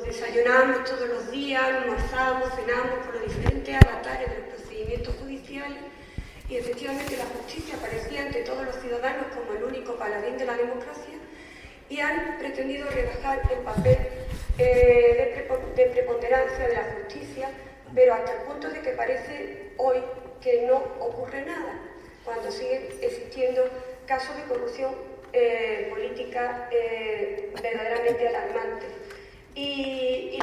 desayunábamos todos los días, almorzábamos, cenábamos con los diferentes avatares de los procedimientos judiciales y efectivamente la justicia aparecía ante todos los ciudadanos como el único paladín de la democracia y han pretendido rebajar el papel de preponderancia de la justicia, pero hasta el punto de que parece hoy que no ocurre nada, cuando siguen existiendo casos de corrupción política verdaderamente alarmantes. Y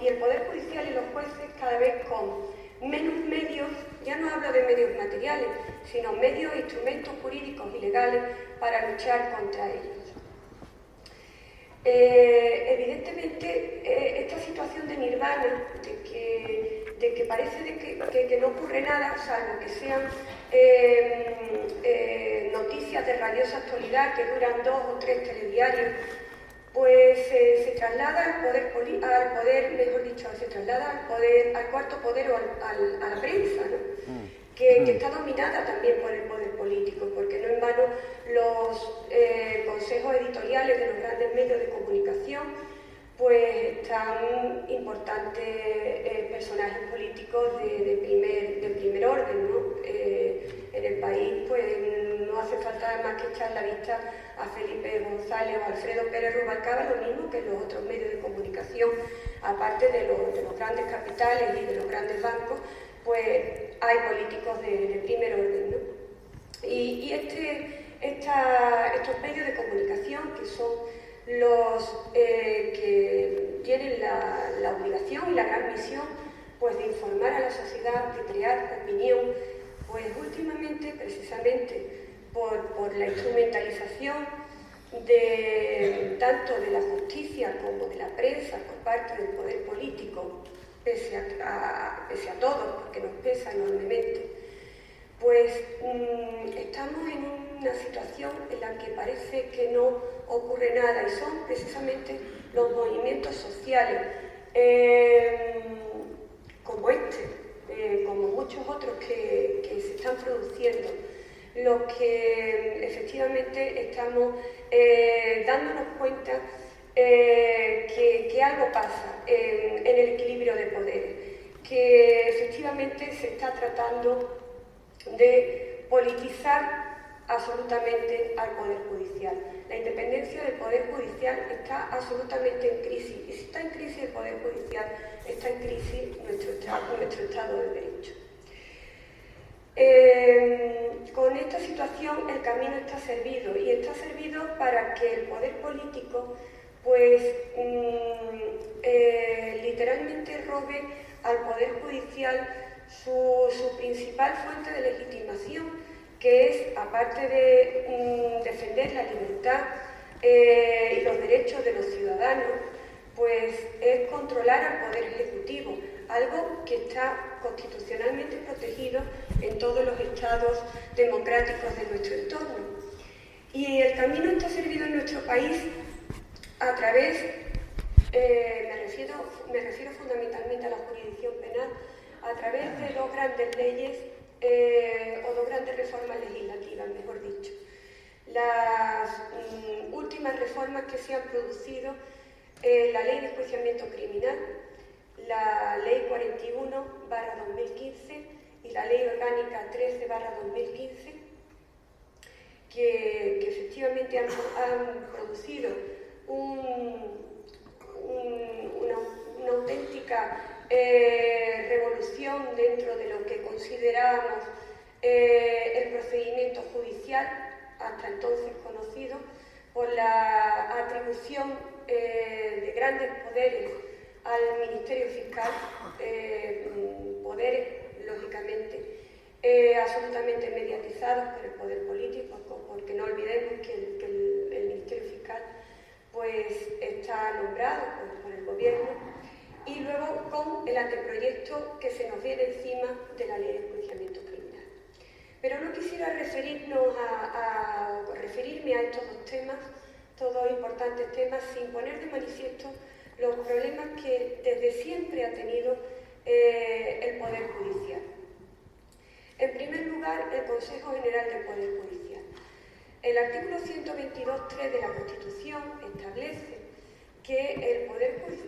el Poder Judicial y los jueces cada vez con menos medios, ya no hablo de medios materiales, sino medios e instrumentos jurídicos y legales para luchar contra ellos. Evidentemente, esta situación de nirvana, de que parece que no ocurre nada, salvo que sean noticias de rabiosa actualidad que duran 2 o 3 telediarios, pues se traslada al cuarto poder o a la prensa, ¿no? Que está dominada también por el poder político, porque no en vano los consejos editoriales de los grandes medios de comunicación pues están importantes personajes políticos de primer orden, ¿no? En el país pues no hace falta más que echar la vista a Felipe González o Alfredo Pérez Rubalcaba, lo mismo que en los otros medios de comunicación, aparte de los grandes capitales y de los grandes bancos, pues hay políticos de primer orden, ¿no? Y estos medios de comunicación, que son los que tienen la obligación y la gran misión pues, de informar a la sociedad, de crear opinión, pues últimamente, precisamente por la instrumentalización tanto de la justicia como de la prensa por parte del poder político, pese a todo, porque nos pesa enormemente, pues estamos en una situación en la que parece que no ocurre nada y son precisamente los movimientos sociales como como muchos otros que se están produciendo, los que efectivamente estamos dándonos cuenta que algo pasa en el equilibrio de poderes, que efectivamente se está tratando de politizar absolutamente al Poder Judicial. La independencia del Poder Judicial está absolutamente en crisis, y si está en crisis el Poder Judicial, está en crisis nuestro Estado de Derecho. Con esta situación el camino está servido, y está servido para que el Poder Político pues literalmente robe al Poder Judicial su principal fuente de legitimación, que es, aparte de defender la libertad y los derechos de los ciudadanos, pues es controlar al Poder Ejecutivo, algo que está constitucionalmente protegido en todos los estados democráticos de nuestro entorno. Y el camino está servido en nuestro país a través, me refiero fundamentalmente a la jurisdicción penal, a través de 2 grandes leyes o 2 grandes reformas legislativas, mejor dicho. Las últimas reformas que se han producido, la Ley de Enjuiciamiento Criminal, la Ley 41/2015 y la Ley Orgánica 13/2015, que efectivamente han producido una auténtica revolución dentro de lo que considerábamos el procedimiento judicial, hasta entonces conocido, por la atribución de grandes poderes al Ministerio Fiscal, poderes, lógicamente, absolutamente mediatizados por el poder político, porque no olvidemos que el Ministerio Fiscal pues, está nombrado por el Gobierno, y luego con el anteproyecto que se nos viene encima de la Ley de Enjuiciamiento Criminal. Pero no quisiera referirme a estos 2 temas, todos importantes temas, sin poner de manifiesto los problemas que desde siempre ha tenido el Poder Judicial. En primer lugar, el Consejo General del Poder Judicial. El artículo 122.3 de la Constitución establece que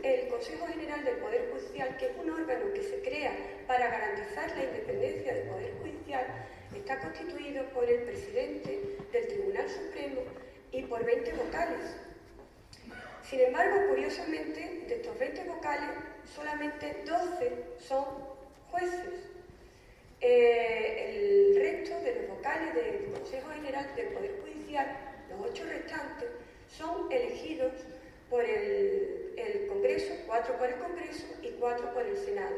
el Consejo General del Poder Judicial, que es un órgano que se crea para garantizar la independencia del Poder Judicial, está constituido por el presidente del Tribunal Supremo y por 20 vocales. Sin embargo, curiosamente, de estos 20 vocales, solamente 12 son jueces. El resto de los vocales del Consejo General del Poder Judicial, los 8 restantes, son elegidos por el Congreso, 4 por el Congreso y 4 por el Senado,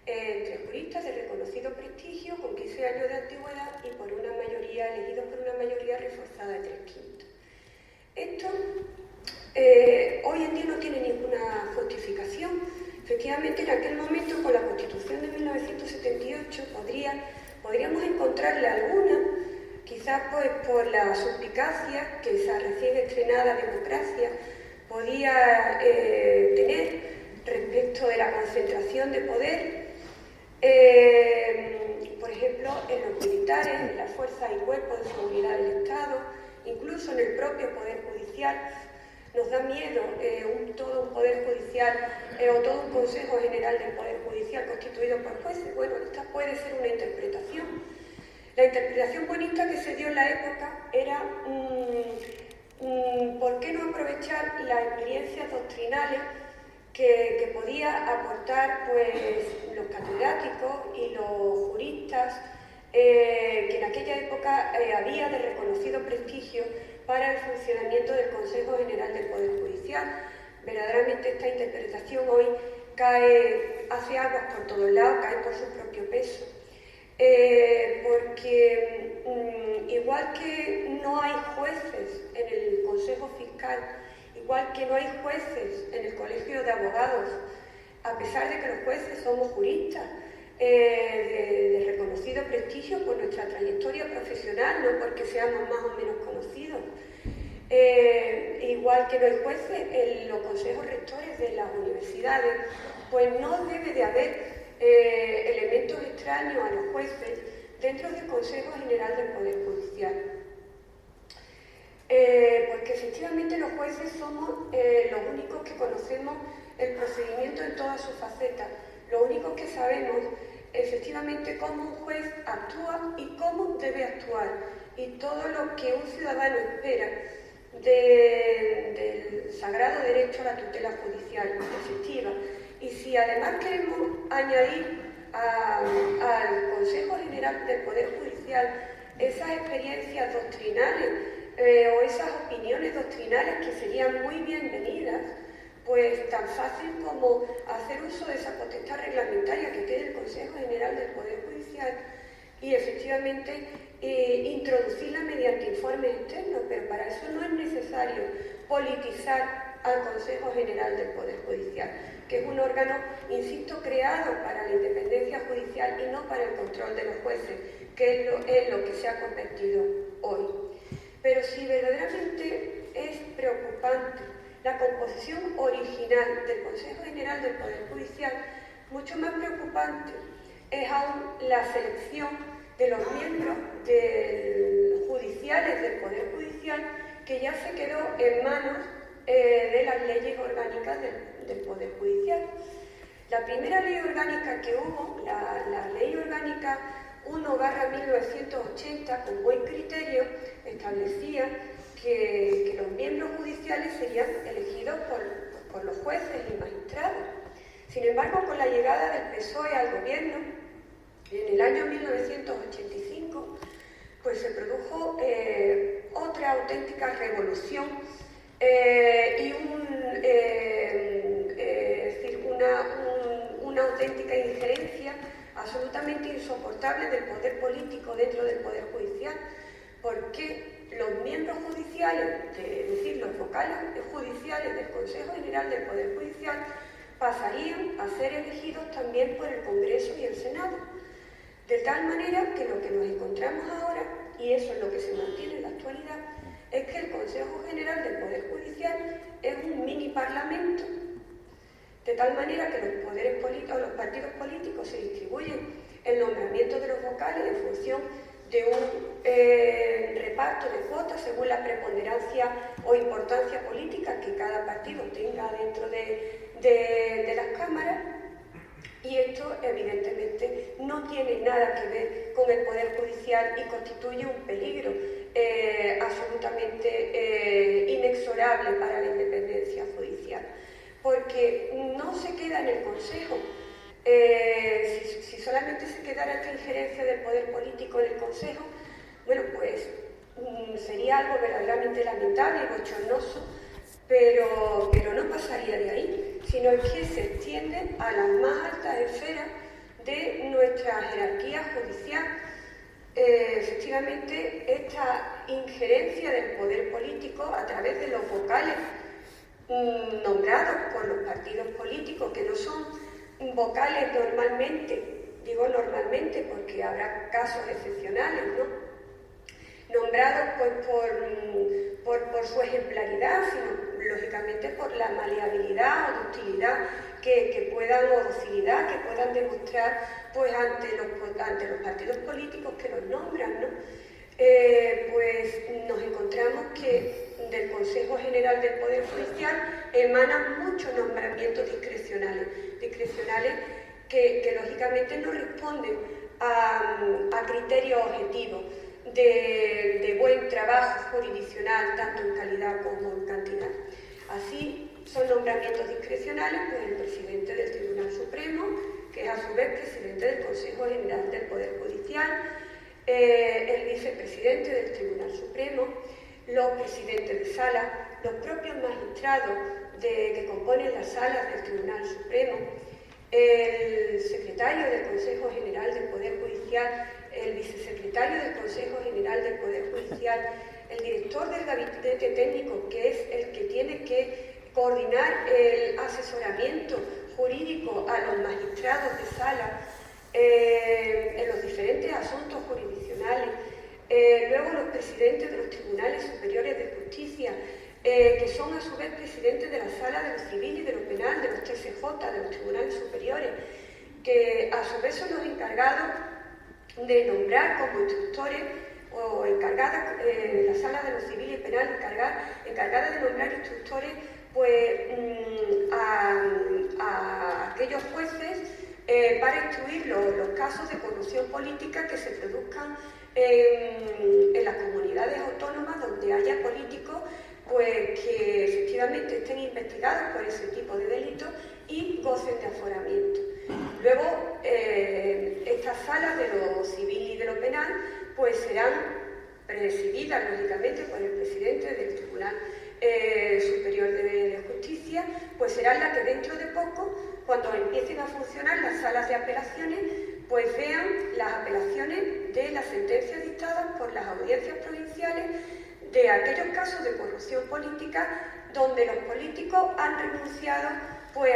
entre juristas de reconocido prestigio con 15 años de antigüedad y por una mayoría, elegidos por una mayoría reforzada de 3/5. Esto hoy en día no tiene ninguna justificación. Efectivamente, en aquel momento, con la Constitución de 1978, podríamos encontrarle alguna, quizás pues por la suspicacia que esa recién estrenada democracia podía tener respecto de la concentración de poder, por ejemplo, en los militares, en las fuerzas y cuerpos de seguridad del Estado, incluso en el propio Poder Judicial. Nos da miedo todo un Poder Judicial o todo un Consejo General del Poder Judicial constituido por jueces. Bueno, esta puede ser una interpretación. La interpretación buenista que se dio en la época era ¿por qué no aprovechar las experiencias doctrinales que podía aportar pues, los catedráticos y los juristas que en aquella época había de reconocido prestigio para el funcionamiento del Consejo General del Poder Judicial? Verdaderamente esta interpretación hoy hace aguas por todos lados, cae por su propio peso. Porque igual que no hay jueces en el Consejo Fiscal, igual que no hay jueces en el Colegio de Abogados, a pesar de que los jueces somos juristas de reconocido prestigio por nuestra trayectoria profesional, no porque seamos más o menos conocidos, igual que no hay jueces en los consejos rectores de las universidades, pues no debe de haber elementos extraños a los jueces dentro del Consejo General del Poder Judicial. Porque efectivamente los jueces somos los únicos que conocemos el procedimiento en todas sus facetas, los únicos que sabemos efectivamente cómo un juez actúa y cómo debe actuar, y todo lo que un ciudadano espera del sagrado derecho a la tutela judicial efectiva. Y si además queremos añadir al Consejo General del Poder Judicial esas experiencias doctrinales o esas opiniones doctrinales que serían muy bienvenidas, pues tan fácil como hacer uso de esa potestad reglamentaria que tiene el Consejo General del Poder Judicial y efectivamente introducirla mediante informes externos, pero para eso no es necesario politizar al Consejo General del Poder Judicial, que es un órgano, insisto, creado para la independencia judicial y no para el control de los jueces, que es lo que se ha convertido hoy. Pero si verdaderamente es preocupante la composición original del Consejo General del Poder Judicial, mucho más preocupante es aún la selección de los miembros judiciales del Poder Judicial, que ya se quedó en manos de las leyes orgánicas del Poder Judicial. La primera ley orgánica que hubo, la Ley Orgánica 1/1980, con buen criterio, establecía que los miembros judiciales serían elegidos por los jueces y magistrados. Sin embargo, con la llegada del PSOE al gobierno, en el año 1985, pues se produjo otra auténtica revolución y una auténtica injerencia absolutamente insoportable del poder político dentro del Poder Judicial, porque los miembros judiciales, es decir, los vocales judiciales del Consejo General del Poder Judicial, pasarían a ser elegidos también por el Congreso y el Senado. De tal manera que lo que nos encontramos ahora, y eso es lo que se mantiene en la actualidad, es que el Consejo General del Poder Judicial es un mini parlamento, de tal manera que los partidos políticos se distribuyen el nombramiento de los vocales en función de un reparto de cuotas según la preponderancia o importancia política que cada partido tenga dentro de las cámaras, y esto evidentemente no tiene nada que ver con el Poder Judicial y constituye un peligro absolutamente inexorable para la independencia judicial, porque no se queda en el Consejo. Si solamente se quedara esta injerencia del poder político en el Consejo, bueno, pues sería algo verdaderamente lamentable y bochornoso, pero no pasaría de ahí, sino que se extiende a las más altas esferas de nuestra jerarquía judicial. Efectivamente, esta injerencia del poder político a través de los vocales nombrados por los partidos políticos, que no son vocales normalmente, digo normalmente porque habrá casos excepcionales, ¿no?, nombrados pues por su ejemplaridad, sino lógicamente por la maleabilidad o docilidad que puedan demostrar pues ante los partidos políticos que los nombran, ¿no? Pues nos encontramos que del Consejo General del Poder Judicial emanan muchos nombramientos discrecionales que lógicamente no responden a criterios objetivos de buen trabajo jurisdiccional, tanto en calidad como en cantidad. Así, son nombramientos discrecionales, pues el presidente del Tribunal Supremo, que es a su vez presidente del Consejo General del Poder Judicial, el vicepresidente del Tribunal Supremo, los presidentes de sala, los propios magistrados que componen las salas del Tribunal Supremo, el secretario del Consejo General del Poder Judicial, el vicesecretario del Consejo General del Poder Judicial, el director del gabinete técnico, que es el que tiene que coordinar el asesoramiento jurídico a los magistrados de sala en los diferentes asuntos jurisdiccionales, luego los presidentes de los tribunales superiores de justicia, que son a su vez presidentes de la Sala de lo Civil y de lo Penal, de los TSJ, de los tribunales superiores, que a su vez son los encargados de nombrar como instructores o encargadas, la Sala de lo Civil y Penal encargada de nombrar instructores pues, a aquellos jueces para instruir los casos de corrupción política que se produzcan en las comunidades autónomas donde haya políticos pues, que efectivamente estén investigados por ese tipo de delitos y gocen de aforamiento. Luego, estas salas de lo civil y de lo penal pues serán presididas lógicamente por el presidente del Tribunal Superior de Justicia, pues serán las que dentro de poco, cuando empiecen a funcionar las salas de apelaciones, pues vean las apelaciones de las sentencias dictadas por las audiencias provinciales de aquellos casos de corrupción política donde los políticos han renunciado pues,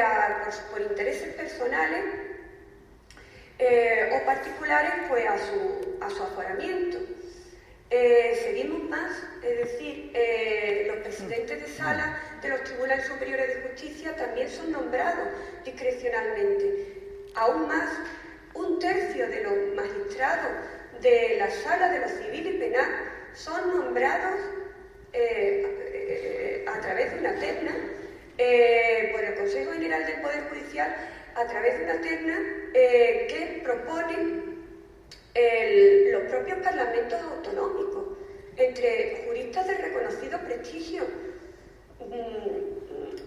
por intereses personales o particulares pues, a su aforamiento. Seguimos más, es decir, los presidentes de sala de los tribunales superiores de justicia también son nombrados discrecionalmente. Aún más, un tercio de los magistrados de la sala de lo civil y penal son nombrados a través de una terna por el Consejo General del Poder Judicial, a través de una terna que proponen los propios parlamentos autonómicos, entre juristas de reconocido prestigio.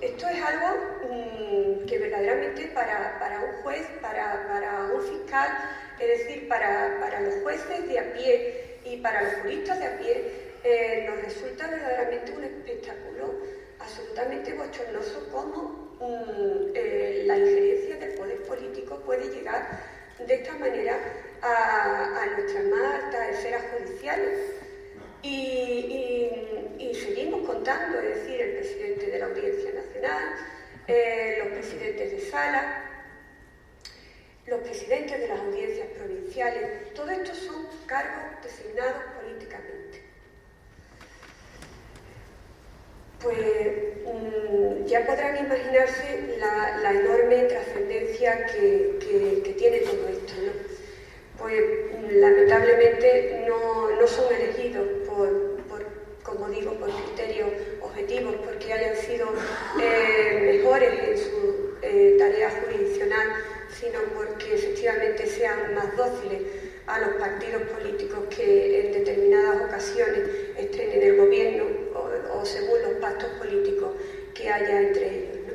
Esto es algo que verdaderamente para un juez, para un fiscal, es decir, para los jueces de a pie y para los juristas de a pie, nos resulta verdaderamente un espectáculo absolutamente bochornoso cómo la injerencia del poder político puede llegar de esta manera a nuestras más altas esferas judiciales. Y seguimos contando, es decir, el presidente de la Audiencia Nacional, los presidentes de sala, los presidentes de las audiencias provinciales, todo esto son cargos designados políticamente. Pues ya podrán imaginarse la enorme trascendencia que tiene todo esto, ¿no? Pues lamentablemente no son elegidos como digo, por criterios objetivos sino porque efectivamente sean más dóciles a los partidos políticos que en determinadas ocasiones estén en el gobierno o según los pactos políticos que haya entre ellos, ¿no?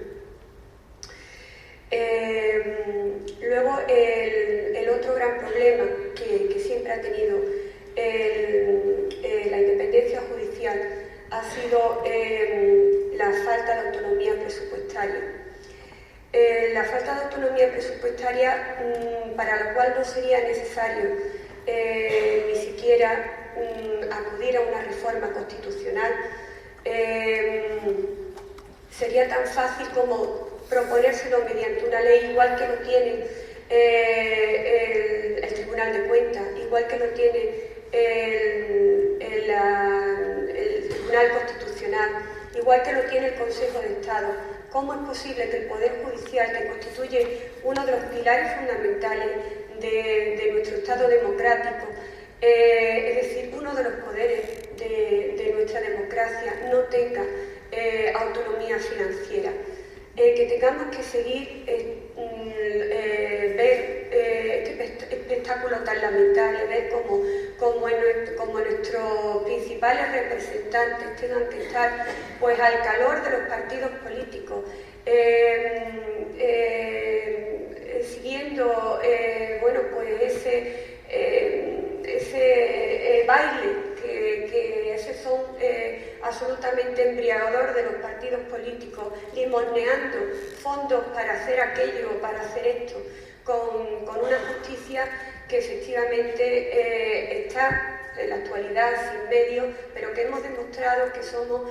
Luego, el otro gran problema que siempre ha tenido la independencia judicial ha sido la falta de autonomía presupuestaria. La falta de autonomía presupuestaria para la cual no sería necesario ni siquiera acudir a una reforma constitucional, sería tan fácil como proponérselo mediante una ley, igual que lo tiene el Tribunal de Cuentas, igual que lo tiene el Tribunal Constitucional, igual que lo tiene el Consejo de Estado. ¿Cómo es posible que el Poder Judicial, que constituye uno de los pilares fundamentales de nuestro Estado democrático, es decir, uno de los poderes de nuestra democracia, no tenga autonomía financiera? Que tengamos que seguir ver este espectáculo tan lamentable, ver cómo nuestros principales representantes tengan que estar pues al calor de los partidos políticos, siguiendo bueno, pues ese baile que ese son absolutamente embriagador de los partidos políticos, limosneando fondos para hacer aquello, para hacer esto, con una justicia que efectivamente está en la actualidad sin medios, pero que hemos demostrado que somos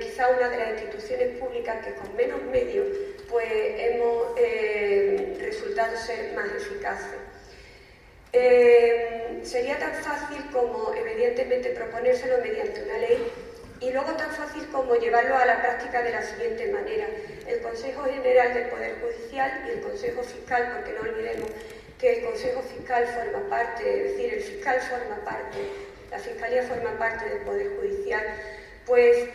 quizá una de las instituciones públicas que con menos medios pues hemos resultado ser más eficaces. Sería tan fácil como, evidentemente, proponérselo mediante una ley y luego tan fácil como llevarlo a la práctica de la siguiente manera. El Consejo General del Poder Judicial y el Consejo Fiscal, porque no olvidemos que el Consejo Fiscal forma parte, es decir, el fiscal forma parte, la Fiscalía forma parte del Poder Judicial, pues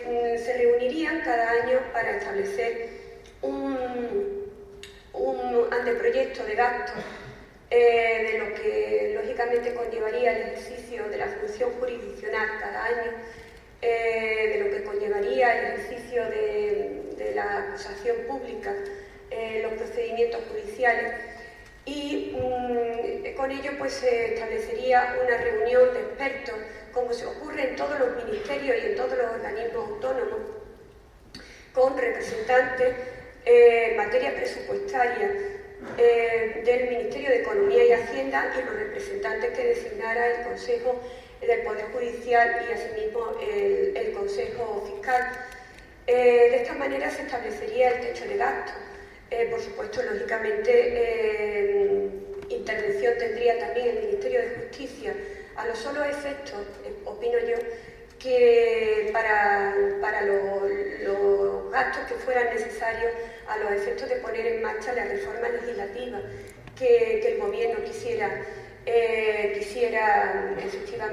se reunirían cada año para establecer un anteproyecto de gasto de lo que lógicamente conllevaría el ejercicio de la función jurisdiccional cada año, de lo que conllevaría el ejercicio de la acusación pública, los procedimientos judiciales, y con ello pues se establecería una reunión de expertos, como se ocurre en todos los ministerios y en todos los organismos autónomos, con representantes en materia presupuestaria del Ministerio de Economía y Hacienda y los representantes que designara el Consejo del Poder Judicial y asimismo el Consejo Fiscal. De esta manera se establecería el techo de gasto. Por supuesto, lógicamente, intervención tendría también el Ministerio de Justicia, a los solos efectos, opino yo, que para los gastos que fueran necesarios a los efectos de poner en marcha la reforma legislativa que el gobierno quisiera efectivamente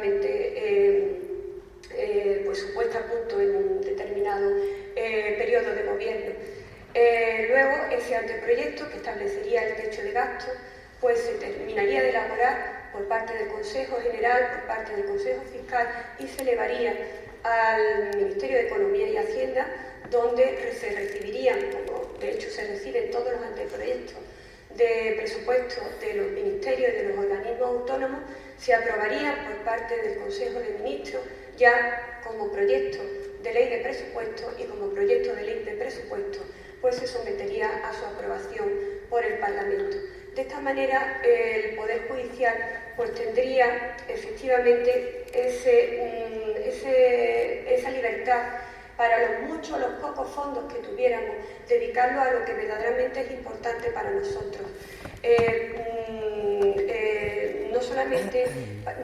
pues su puesta a punto en un determinado periodo de gobierno. Luego, ese anteproyecto que establecería el techo de gasto, pues se terminaría de elaborar por parte del Consejo General, por parte del Consejo Fiscal, y se elevaría al Ministerio de Economía y Hacienda, donde se recibirían, como de hecho se reciben todos los anteproyectos de presupuesto de los ministerios y de los organismos autónomos, se aprobarían por parte del Consejo de Ministros ya como proyecto de ley de presupuesto, y como proyecto de ley de presupuesto pues se sometería a su aprobación por el Parlamento. De esta manera el Poder Judicial pues tendría efectivamente esa libertad para los muchos, los pocos fondos que tuviéramos, dedicarlo a lo que verdaderamente es importante para nosotros. No solamente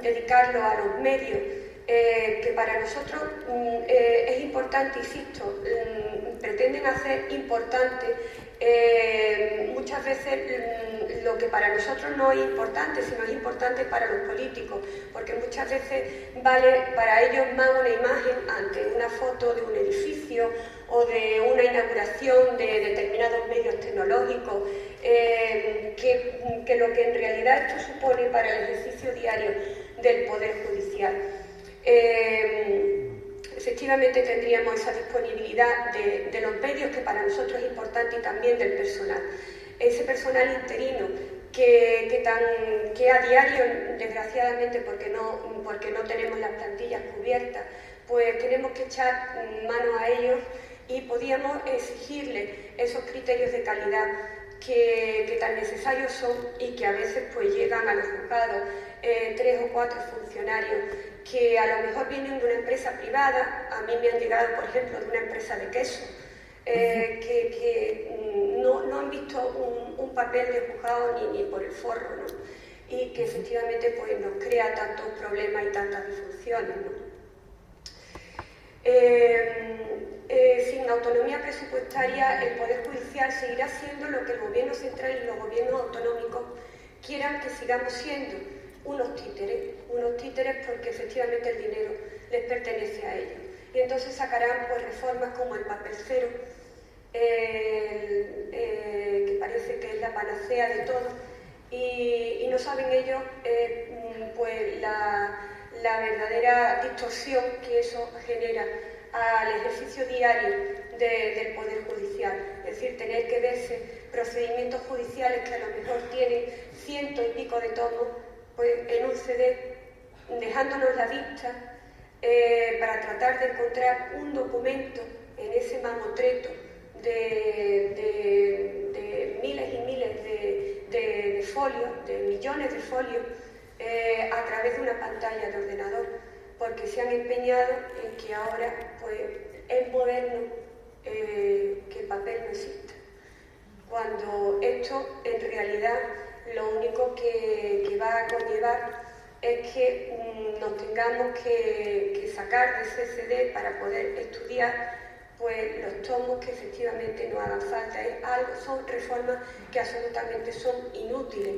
dedicarlo a los medios, que para nosotros es importante, insisto, pretenden hacer importante muchas veces lo que para nosotros no es importante, sino es importante para los políticos, porque muchas veces vale para ellos más una imagen ante una foto de un edificio o de una inauguración de determinados medios tecnológicos, que que lo que en realidad esto supone para el ejercicio diario del Poder Judicial. Efectivamente tendríamos esa disponibilidad de los medios, que para nosotros es importante, y también del personal. Ese personal interino que a diario, desgraciadamente, porque no tenemos las plantillas cubiertas, pues tenemos que echar mano a ellos y podíamos exigirle esos criterios de calidad que tan necesarios son y que a veces pues llegan a los juzgados 3 o 4 funcionarios que a lo mejor vienen de una empresa privada. A mí me han llegado, por ejemplo, de una empresa de queso, que no han visto un papel de juzgado ni por el forro, ¿no? Y que efectivamente pues, nos crea tantos problemas y tantas disfunciones, ¿no? Sin autonomía presupuestaria, el Poder Judicial seguirá siendo lo que el Gobierno central y los gobiernos autonómicos quieran que sigamos siendo: unos títeres porque efectivamente el dinero les pertenece a ellos. Y entonces sacarán pues, reformas como el papel cero, que parece que es la panacea de todo, y no saben ellos pues la verdadera distorsión que eso genera al ejercicio diario del Poder Judicial. Es decir, tener que verse procedimientos judiciales que a lo mejor tienen 100 y pico de tomos, pues en un CD, dejándonos la vista para tratar de encontrar un documento en ese mamotreto de miles y miles de folios, de millones de folios, a través de una pantalla de ordenador, porque se han empeñado en que ahora pues, es moderno que el papel no exista, cuando esto en realidad lo único que va a conllevar es que nos tengamos que sacar de ese CD para poder estudiar pues, los tomos que efectivamente no hagan falta. Son reformas que absolutamente son inútiles,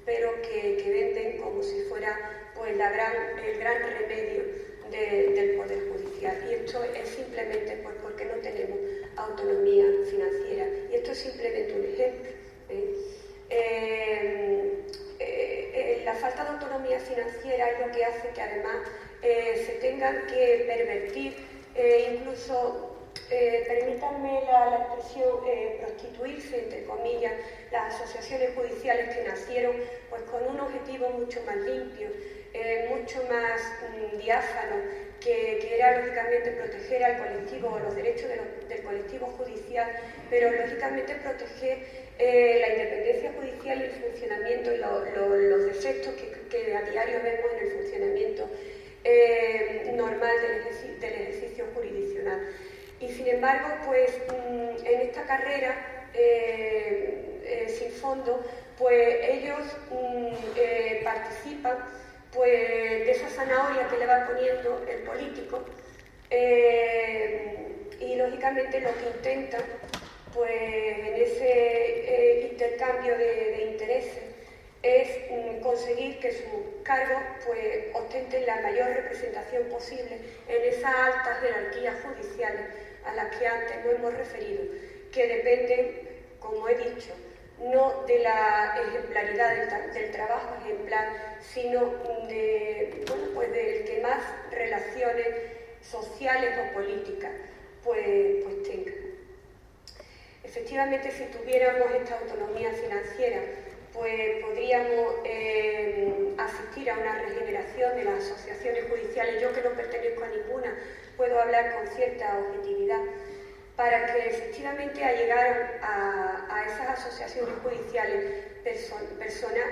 pero que venden como si fuera pues, el gran remedio del Poder Judicial. Y esto es simplemente pues, porque no tenemos autonomía financiera. Y esto es simplemente un ejemplo. La falta de autonomía financiera es lo que hace que además se tengan que pervertir, incluso, permítanme la expresión, prostituirse, entre comillas, las asociaciones judiciales que nacieron pues, con un objetivo mucho más limpio, mucho más diáfano, que era lógicamente proteger al colectivo, los derechos del colectivo judicial, pero lógicamente proteger la independencia judicial y el funcionamiento y los defectos que a diario vemos en el funcionamiento normal del ejercicio jurisdiccional. Y sin embargo, pues en esta carrera sin fondo, pues ellos participan pues, de esa zanahoria que le va poniendo el político, y lógicamente lo que intentan pues, en ese intercambio de intereses es conseguir que sus cargos pues, ostenten la mayor representación posible en esas altas jerarquías judiciales a las que antes nos hemos referido, que dependen, como he dicho, no de la ejemplaridad del trabajo ejemplar, sino pues del que más relaciones sociales o políticas pues tenga. Efectivamente, si tuviéramos esta autonomía financiera, pues podríamos asistir a una regeneración de las asociaciones judiciales. Yo, que no pertenezco a ninguna, puedo hablar con cierta objetividad, para que efectivamente allegaran a esas asociaciones judiciales personas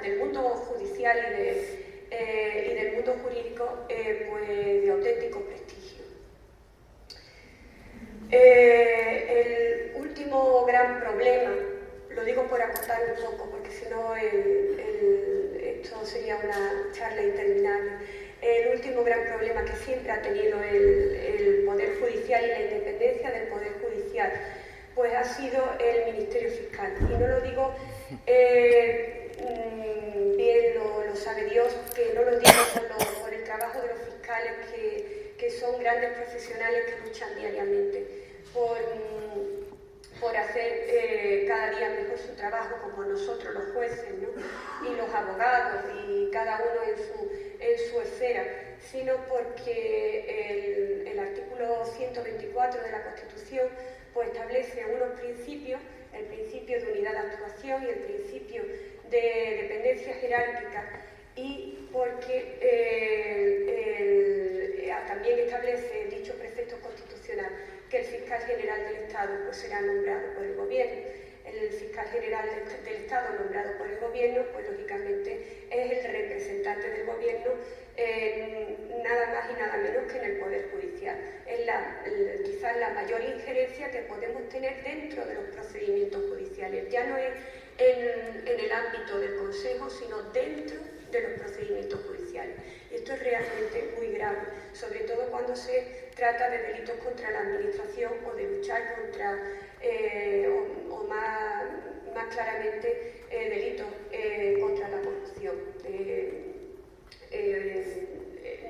del mundo judicial y del mundo jurídico pues, de auténtico prestigio. El último gran problema, lo digo por acotar un poco, porque si no esto sería una charla interminable. El último gran problema que siempre ha tenido el Poder Judicial y la independencia del Poder Judicial, pues ha sido el Ministerio Fiscal. Y no lo digo, bien lo sabe Dios, que no lo digo por el trabajo de los fiscales, que son grandes profesionales que luchan diariamente por hacer cada día mejor su trabajo como nosotros los jueces, ¿no? Y los abogados y cada uno en su esfera, sino porque el artículo 124 de la Constitución pues establece unos principios, el principio de unidad de actuación y el principio de dependencia jerárquica, y porque también establece dicho precepto constitucional que el fiscal general del Estado pues será nombrado por el Gobierno. El fiscal general del Estado nombrado por el Gobierno, pues lógicamente es el representante del Gobierno nada más y nada menos que en el Poder Judicial. Es quizás la mayor injerencia que podemos tener dentro de los procedimientos judiciales. Ya no es en el ámbito del Consejo, sino dentro de los procedimientos judiciales. Y esto es realmente muy grave, sobre todo cuando se trata de delitos contra la Administración o de luchar contra, o más claramente, delitos contra la corrupción.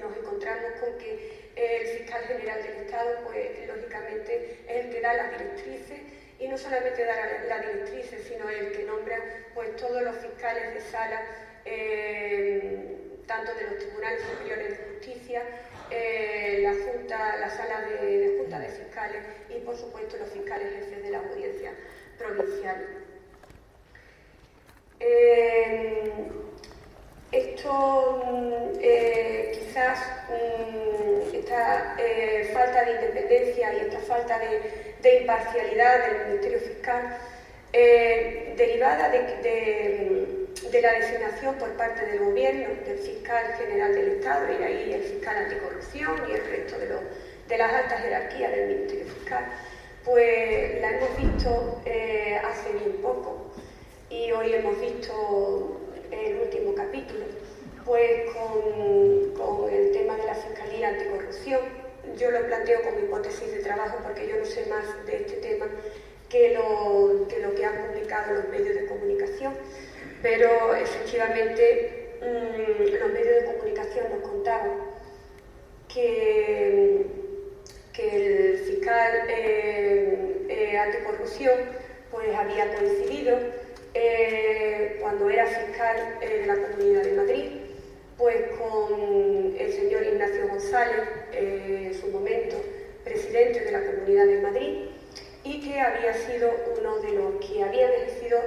Nos encontramos con que el fiscal general del Estado, pues lógicamente es el que da las directrices, y no solamente da las directrices, sino el que nombra pues todos los fiscales de sala, tanto de los tribunales superiores de justicia, la sala de junta de fiscales y por supuesto los fiscales jefes de la audiencia provincial. Esto quizás esta falta de independencia y esta falta de imparcialidad del Ministerio Fiscal, derivada de la designación por parte del Gobierno del Fiscal General del Estado, y ahí el Fiscal Anticorrupción y el resto de las altas jerarquías del Ministerio Fiscal, pues la hemos visto hace bien poco, y hoy hemos visto el último capítulo, pues con el tema de la Fiscalía Anticorrupción. Yo lo planteo como hipótesis de trabajo porque yo no sé más de este tema que lo que han publicado los medios de comunicación, pero efectivamente los medios de comunicación nos contaban que el fiscal anticorrupción pues había coincidido cuando era fiscal de la Comunidad de Madrid pues con el señor Ignacio González, en su momento presidente de la Comunidad de Madrid, y que había sido uno de los que habían ejercido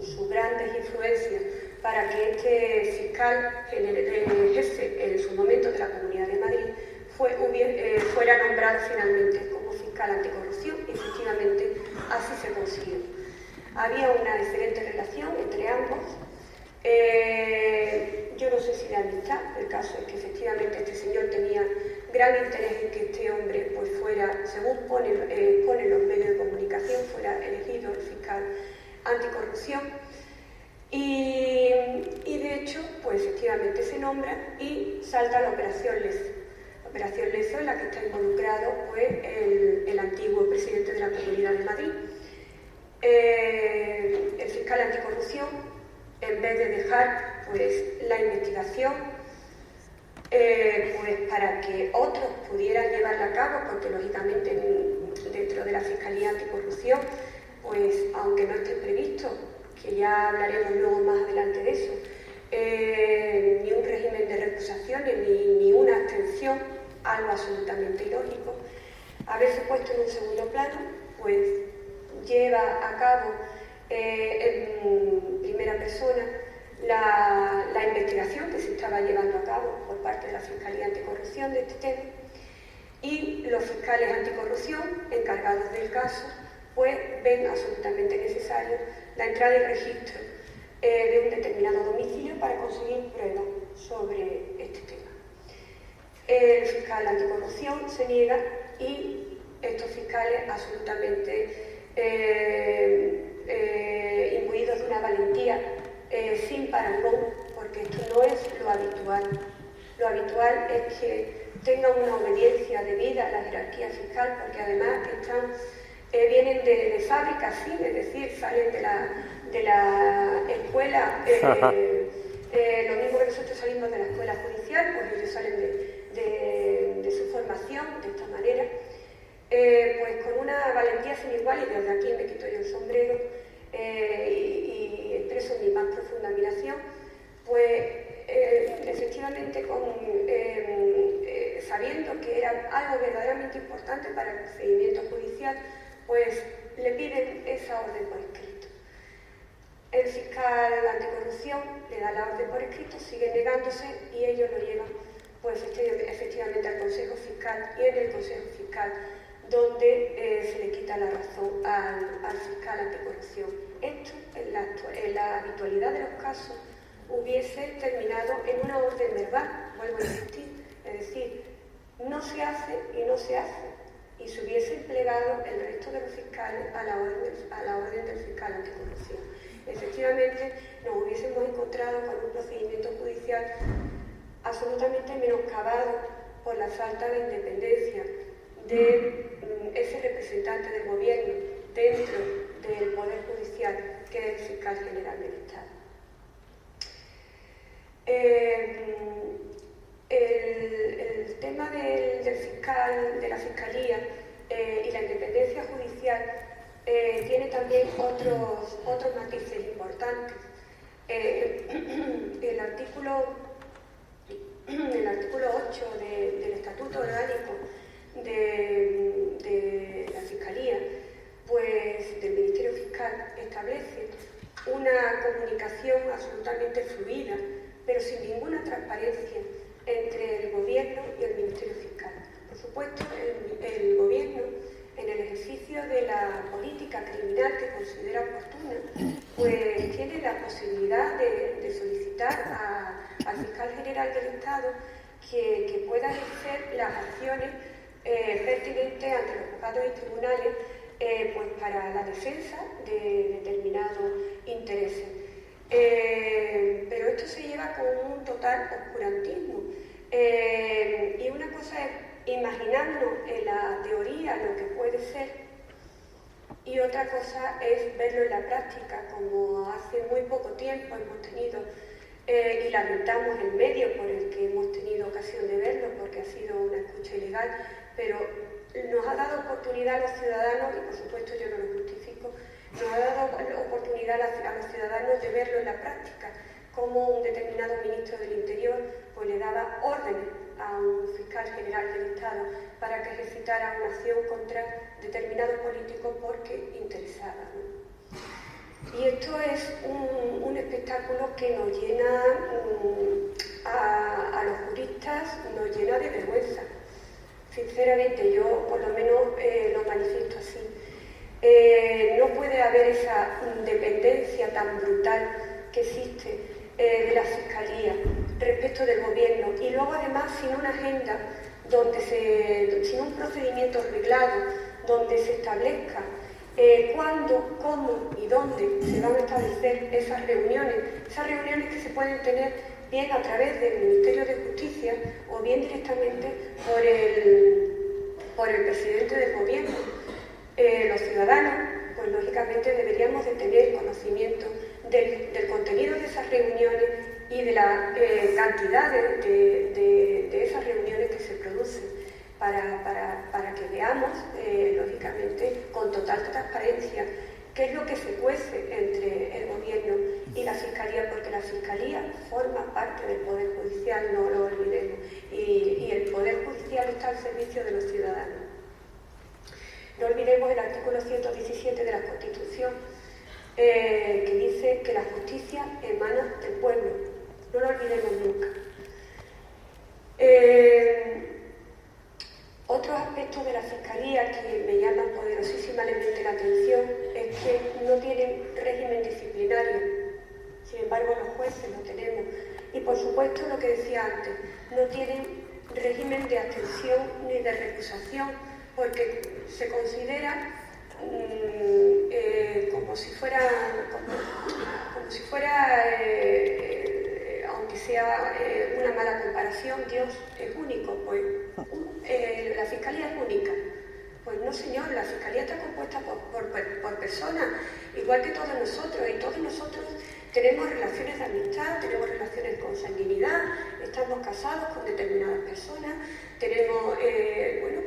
sus grandes influencias para que este fiscal jefe en su momento de la Comunidad de Madrid fuera nombrado finalmente como fiscal anticorrupción, y efectivamente así se consiguió. Había una excelente relación entre ambos. Yo no sé si de amistad, el caso es que efectivamente este señor tenía gran interés en que este hombre pues fuera, según ponen los medios de comunicación, fuera elegido el fiscal anticorrupción, y de hecho pues efectivamente se nombra y salta la Operación Lezo. La Operación Lezo, en la que está involucrado pues el antiguo presidente de la Comunidad de Madrid. El fiscal anticorrupción, en vez de dejar pues la investigación pues para que otros pudieran llevarla a cabo, porque lógicamente dentro de la Fiscalía Anticorrupción, pues aunque no esté previsto, que ya hablaremos luego más adelante de eso, ni un régimen de recusaciones ni una abstención, algo absolutamente ilógico, haberse puesto en un segundo plano, pues lleva a cabo en primera persona la investigación que se estaba llevando a cabo por parte de la Fiscalía Anticorrupción de este tema, y los fiscales anticorrupción encargados del caso pues ven absolutamente necesario la entrada y registro de un determinado domicilio para conseguir pruebas sobre este tema. El fiscal anticorrupción se niega, y estos fiscales absolutamente imbuidos de una valentía sin parangón, porque esto no es lo habitual. Lo habitual es que tengan una obediencia debida a la jerarquía fiscal, porque además vienen de fábricas, sí, es decir, salen de la escuela, lo mismo que nosotros salimos de la escuela judicial, pues ellos salen de su formación de esta manera, pues con una valentía sin igual, y desde aquí me quito yo el sombrero, orden por escrito. El fiscal anticorrupción le da la orden por escrito, sigue negándose y ellos lo llevan pues, efectivamente al Consejo Fiscal, y en el Consejo Fiscal donde se le quita la razón al fiscal anticorrupción. Esto, en la habitualidad de los casos, hubiese terminado en una orden verbal, vuelvo a insistir, es decir, no se hace y no se hace, y se hubiese plegado el resto de los fiscales a la orden del fiscal anticorrupción. Efectivamente, nos hubiésemos encontrado con un procedimiento judicial absolutamente menoscabado por la falta de independencia de ese representante del gobierno dentro del Poder Judicial, que es el fiscal general del Estado. El tema del fiscal, de la Fiscalía y la independencia judicial tiene también otros matices importantes. El artículo 8 del Estatuto Orgánico de la Fiscalía, pues del Ministerio Fiscal, establece una comunicación absolutamente fluida, pero sin ninguna transparencia entre el Gobierno y el Ministerio Fiscal. Por supuesto, el Gobierno, en el ejercicio de la política criminal que considera oportuna, pues tiene la posibilidad de solicitar al Fiscal General del Estado que pueda ejercer las acciones pertinentes ante los juzgados y tribunales pues para la defensa de determinados intereses. Pero esto se lleva con un total oscurantismo. Y una cosa es imaginarnos en la teoría lo que puede ser, y otra cosa es verlo en la práctica, como hace muy poco tiempo hemos tenido, y lamentamos el medio por el que hemos tenido ocasión de verlo, porque ha sido una escucha ilegal, pero nos ha dado oportunidad a los ciudadanos, y por supuesto yo no lo justifico, nos ha dado oportunidad a los ciudadanos de verlo en la práctica, como un determinado ministro del Interior pues le daba órdenes a un fiscal general del Estado para que ejercitara una acción contra determinado político porque interesaba, ¿no? Y esto es un espectáculo que nos llena a los juristas, nos llena de vergüenza. Sinceramente, yo por lo menos lo manifiesto así. No puede haber esa independencia tan brutal que existe de la Fiscalía respecto del Gobierno, y luego además sin una agenda, sin un procedimiento reglado donde se establezca cuándo, cómo y dónde se van a establecer esas reuniones que se pueden tener bien a través del Ministerio de Justicia o bien directamente por el presidente del Gobierno. Los ciudadanos, pues lógicamente deberíamos de tener conocimiento del contenido de esas reuniones y de la cantidad de esas reuniones que se producen para que veamos, lógicamente, con total transparencia qué es lo que se cuece entre el Gobierno y la Fiscalía, porque la Fiscalía forma parte del Poder Judicial, no lo olvidemos, y el Poder Judicial está al servicio de los ciudadanos. No olvidemos el artículo 117 de la Constitución, que dice que la justicia emana del pueblo. No lo olvidemos nunca. Otros aspectos de la Fiscalía que me llaman poderosísimamente la atención es que no tienen régimen disciplinario. Sin embargo, los jueces lo tenemos. Y por supuesto, lo que decía antes, no tienen régimen de abstención ni de recusación, porque se considera como si fuera, aunque sea una mala comparación, Dios es único, pues la Fiscalía es única. Pues no, señor, la Fiscalía está compuesta por personas, igual que todos nosotros, y todos nosotros tenemos relaciones de amistad, tenemos relaciones con sanguinidad, estamos casados con determinadas personas, tenemos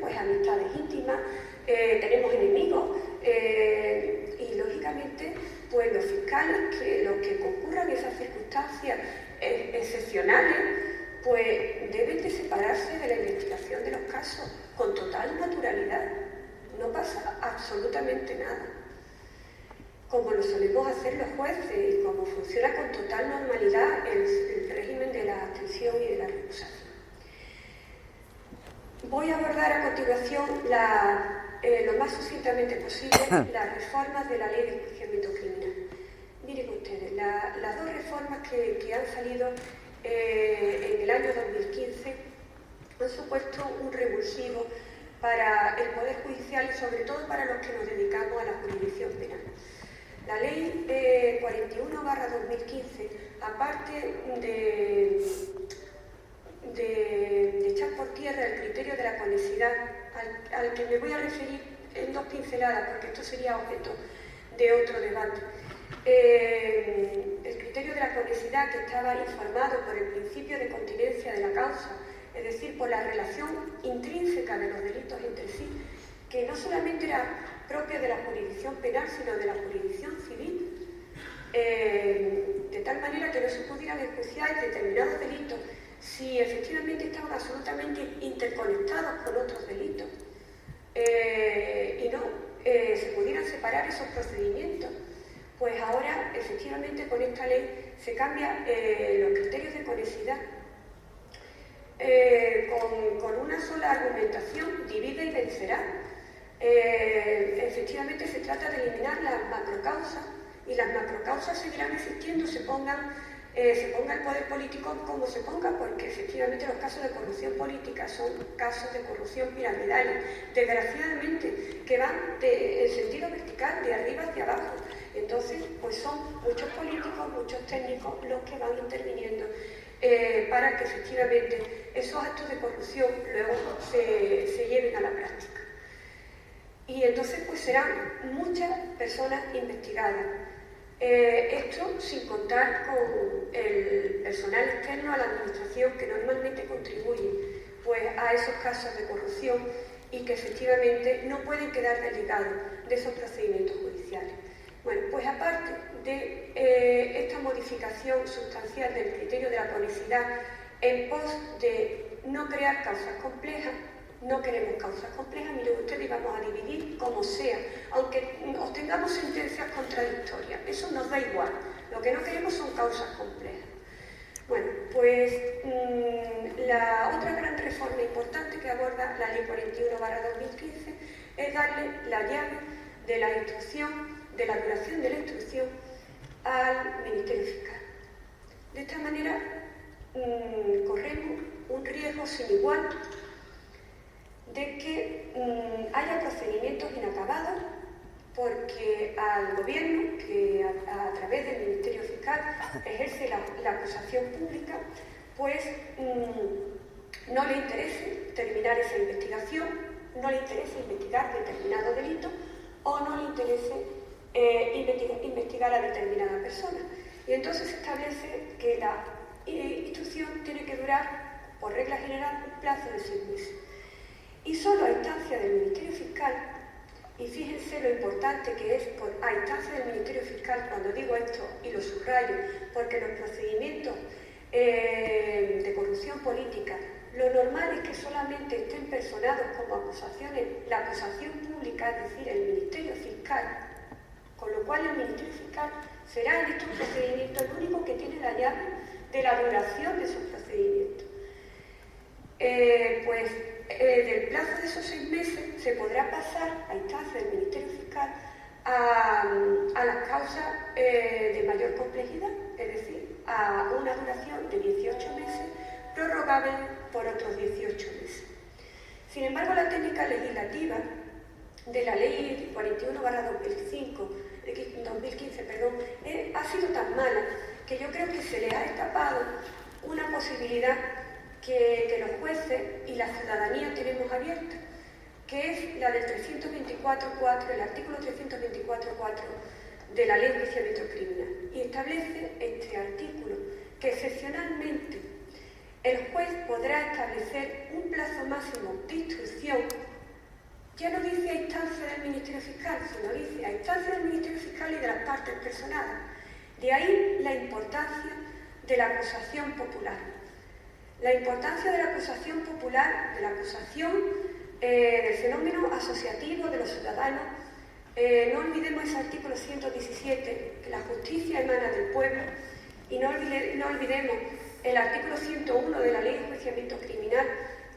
pues amistades íntimas, tenemos enemigos, y lógicamente pues los fiscales, que los que concurran esas circunstancias excepcionales, pues deben de separarse de la investigación de los casos con total naturalidad. No pasa absolutamente nada. como lo solemos hacer los jueces y como funciona con total normalidad el régimen de la abstención y de la recusación. Voy a abordar a continuación lo más sucintamente posible las reformas de la Ley de Enjuiciamiento Criminal. Miren ustedes, las dos reformas que han salido en el año 2015 han supuesto un revulsivo para el Poder Judicial y sobre todo para los que nos dedicamos a la jurisdicción penal. La Ley 41/2015, aparte de echar por tierra el criterio de la conexidad, al que me voy a referir en dos pinceladas, porque esto sería objeto de otro debate. El criterio de la conexidad, que estaba informado por el principio de continencia de la causa, es decir, por la relación intrínseca de los delitos entre sí, que no solamente era propio de la jurisdicción penal, sino de la jurisdicción civil, de tal manera que no se pudieran enjuiciar determinados delitos si efectivamente estaban absolutamente interconectados con otros delitos y no se pudieran separar esos procedimientos. Pues ahora, efectivamente, con esta ley se cambian los criterios de conexidad con una sola argumentación: divide y vencerá. Efectivamente, se trata de eliminar las macrocausas, y las macrocausas seguirán existiendo, se ponga el poder político como se ponga, porque efectivamente los casos de corrupción política son casos de corrupción piramidales, desgraciadamente, que van en sentido vertical, de arriba hacia abajo. Entonces, pues son muchos políticos, muchos técnicos los que van interviniendo para que efectivamente esos actos de corrupción luego se lleven a la práctica. Y entonces, pues serán muchas personas investigadas. Esto sin contar con el personal externo a la administración que normalmente contribuye pues, a esos casos de corrupción y que efectivamente no pueden quedar desligados de esos procedimientos judiciales. Bueno, pues aparte de esta modificación sustancial del criterio de la conexidad en pos de no crear causas complejas, no queremos causas complejas, miren ustedes, y vamos a dividir como sea, aunque obtengamos sentencias contradictorias, eso nos da igual, lo que no queremos son causas complejas. Bueno, pues la otra gran reforma importante que aborda la Ley 41/2015 es darle la llave de la instrucción, de la duración de la instrucción al Ministerio Fiscal. De esta manera corremos un riesgo sin igual de que haya procedimientos inacabados, porque al Gobierno, que a través del Ministerio Fiscal ejerce la acusación pública, pues no le interese terminar esa investigación, no le interese investigar determinado delito o no le interese investigar a determinada persona. Y entonces se establece que la instrucción tiene que durar, por regla general, un plazo de 6 meses. Y solo a instancia del Ministerio Fiscal, y fíjense lo importante que es a instancia del Ministerio Fiscal, cuando digo esto y lo subrayo, porque los procedimientos de corrupción política, lo normal es que solamente estén personados como acusaciones, la acusación pública, es decir, el Ministerio Fiscal, con lo cual el Ministerio Fiscal será en estos procedimientos el único que tiene la llave de la duración de esos procedimientos. Del plazo de esos 6 meses se podrá pasar a instancia del Ministerio Fiscal a las causas de mayor complejidad, es decir, a una duración de 18 meses, prorrogable por otros 18 meses. Sin embargo, la técnica legislativa de la Ley 41/2015 ha sido tan mala que yo creo que se le ha escapado una posibilidad que los jueces y la ciudadanía tenemos abierta, que es la del 324.4, el artículo 324.4 de la Ley de Enjuiciamiento Criminal. Y establece este artículo que excepcionalmente el juez podrá establecer un plazo máximo de instrucción. Ya no dice a instancia del Ministerio Fiscal, sino dice a instancia del Ministerio Fiscal y de las partes personadas. De ahí la importancia de la acusación popular. La importancia de la acusación popular, de la acusación del fenómeno asociativo de los ciudadanos No olvidemos ese artículo 117, que la justicia emana del pueblo, y no olvidemos el artículo 101 de la Ley de Enjuiciamiento Criminal,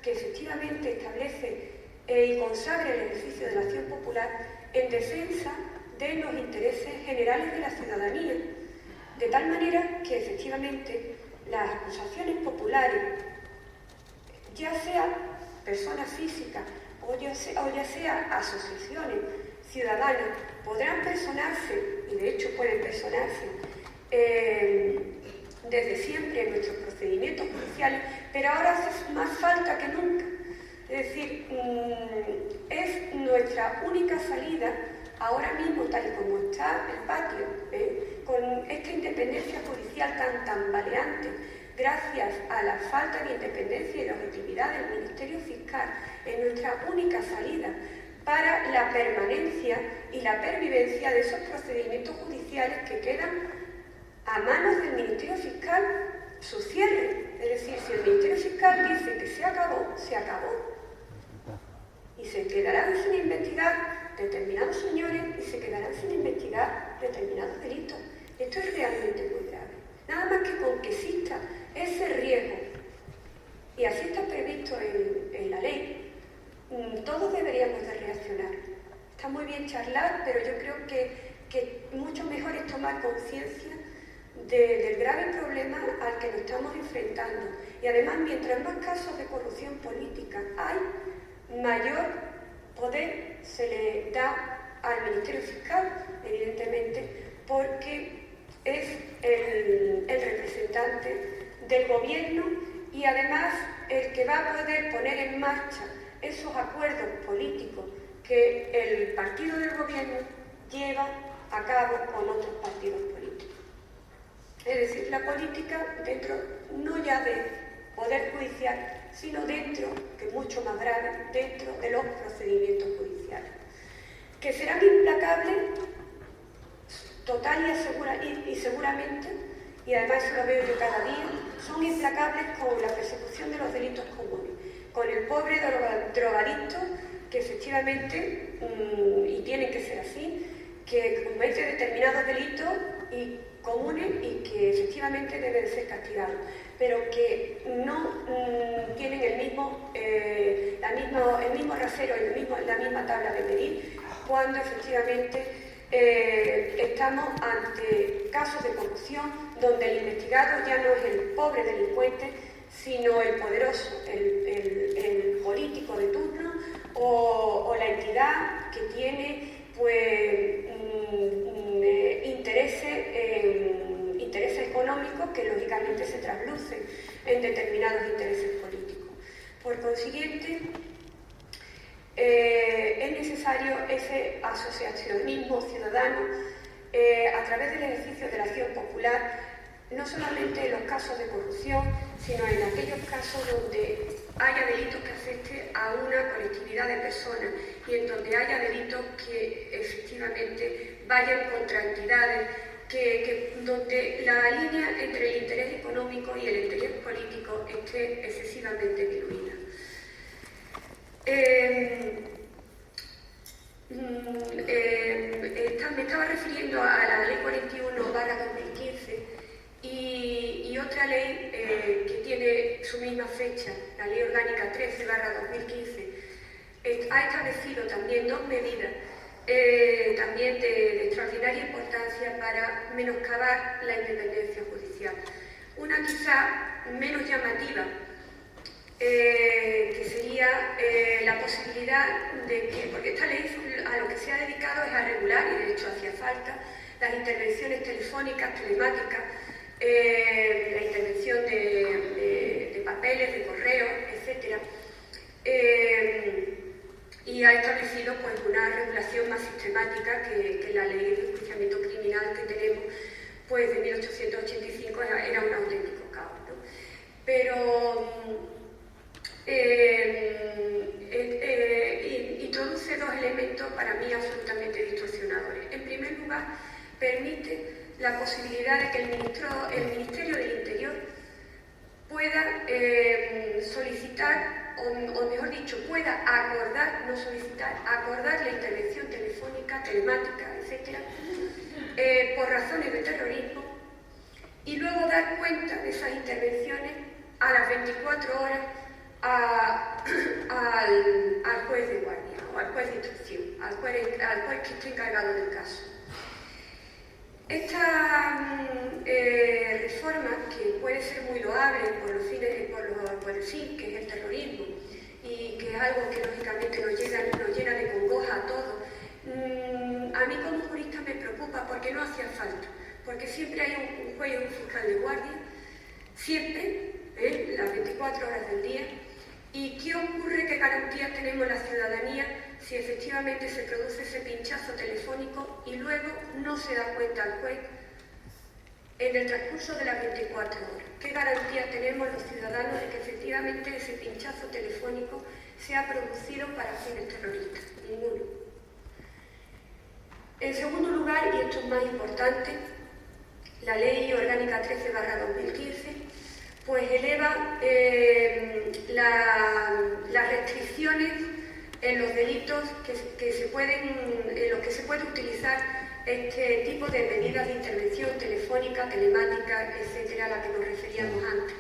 que efectivamente establece y consagra el ejercicio de la acción popular en defensa de los intereses generales de la ciudadanía, de tal manera que efectivamente las acusaciones populares, ya sean personas físicas o ya sea asociaciones ciudadanas, podrán personarse, y de hecho pueden personarse, desde siempre en nuestros procedimientos judiciales, pero ahora hace más falta que nunca. Es decir, es nuestra única salida ahora mismo, tal y como está el patio, con esta independencia judicial tan tambaleante, gracias a la falta de independencia y de objetividad del Ministerio Fiscal, es nuestra única salida para la permanencia y la pervivencia de esos procedimientos judiciales que quedan a manos del Ministerio Fiscal su cierre. Es decir, si el Ministerio Fiscal dice que se acabó, se acabó. Y se quedarán sin investigar determinados señores y se quedarán sin investigar determinados delitos. Esto es realmente muy grave. Nada más que con que exista ese riesgo, y así está previsto en la ley, todos deberíamos de reaccionar. Está muy bien charlar, pero yo creo que mucho mejor es tomar conciencia del grave problema al que nos estamos enfrentando. Y además, mientras más casos de corrupción política hay, mayor poder se le da al Ministerio Fiscal, evidentemente, porque es el representante del gobierno y además el que va a poder poner en marcha esos acuerdos políticos que el partido del gobierno lleva a cabo con otros partidos políticos. Es decir, la política dentro, no ya del poder judicial, sino dentro, que es mucho más grave, dentro de los procedimientos judiciales, que serán implacables total y seguramente, y además eso lo veo yo cada día, son implacables con la persecución de los delitos comunes, con el pobre drogadicto que efectivamente, y tiene que ser así, que comete determinados delitos y comunes y que efectivamente deben ser castigados, pero que no tienen el mismo rasero, la misma tabla de medir, cuando efectivamente estamos ante casos de corrupción donde el investigado ya no es el pobre delincuente, sino el poderoso, el político de turno o la entidad que tiene pues intereses económicos que lógicamente se traslucen en determinados intereses políticos. Por consiguiente, es necesario ese asociacionismo ciudadano a través del ejercicio de la acción popular, no solamente en los casos de corrupción, sino en aquellos casos donde haya delitos que afecten a una colectividad de personas y en donde haya delitos que efectivamente vayan contra entidades, donde la línea entre el interés económico y el interés político esté excesivamente diluida. Me estaba refiriendo a la Ley 41/2015 y otra ley que tiene su misma fecha, la Ley Orgánica 13/2015, ha establecido también dos medidas también de extraordinaria importancia para menoscabar la independencia judicial. Una quizá menos llamativa, que sería la posibilidad de que, porque esta ley a lo que se ha dedicado es a regular, y de hecho hacía falta, las intervenciones telefónicas, telemáticas, la intervención de papeles, de correos, etc. Y ha establecido pues una regulación más sistemática que la ley de enjuiciamiento criminal que tenemos pues de 1885 era un auténtico caos, ¿no? Pero introduce dos elementos para mí absolutamente distorsionadores. En primer lugar, permite la posibilidad de que el Ministerio del Interior pueda solicitar o mejor dicho, pueda acordar, no solicitar, acordar la intervención telefónica, telemática, etcétera, por razones de terrorismo, y luego dar cuenta de esas intervenciones a las 24 horas al juez de guardia o al juez de instrucción, al juez que esté encargado del caso. Esta reforma, que puede ser muy loable por el fin, que es el terrorismo, y que es algo que lógicamente nos llena de congoja a todos, a mí como jurista me preocupa porque no hacía falta, porque siempre hay un juez y un fiscal de guardia, siempre, las 24 horas del día. ¿Y qué ocurre? ¿Qué garantías tenemos la ciudadanía si efectivamente se produce ese pinchazo telefónico y luego no se da cuenta al juez en el transcurso de las 24 horas? ¿Qué garantía tenemos los ciudadanos de que efectivamente ese pinchazo telefónico sea producido para fines terroristas? Ninguno. En segundo lugar, y esto es más importante, la Ley Orgánica 13/2015 pues eleva las restricciones en los delitos en los que se puede utilizar este tipo de medidas de intervención telefónica, telemática, etcétera, a la que nos referíamos antes.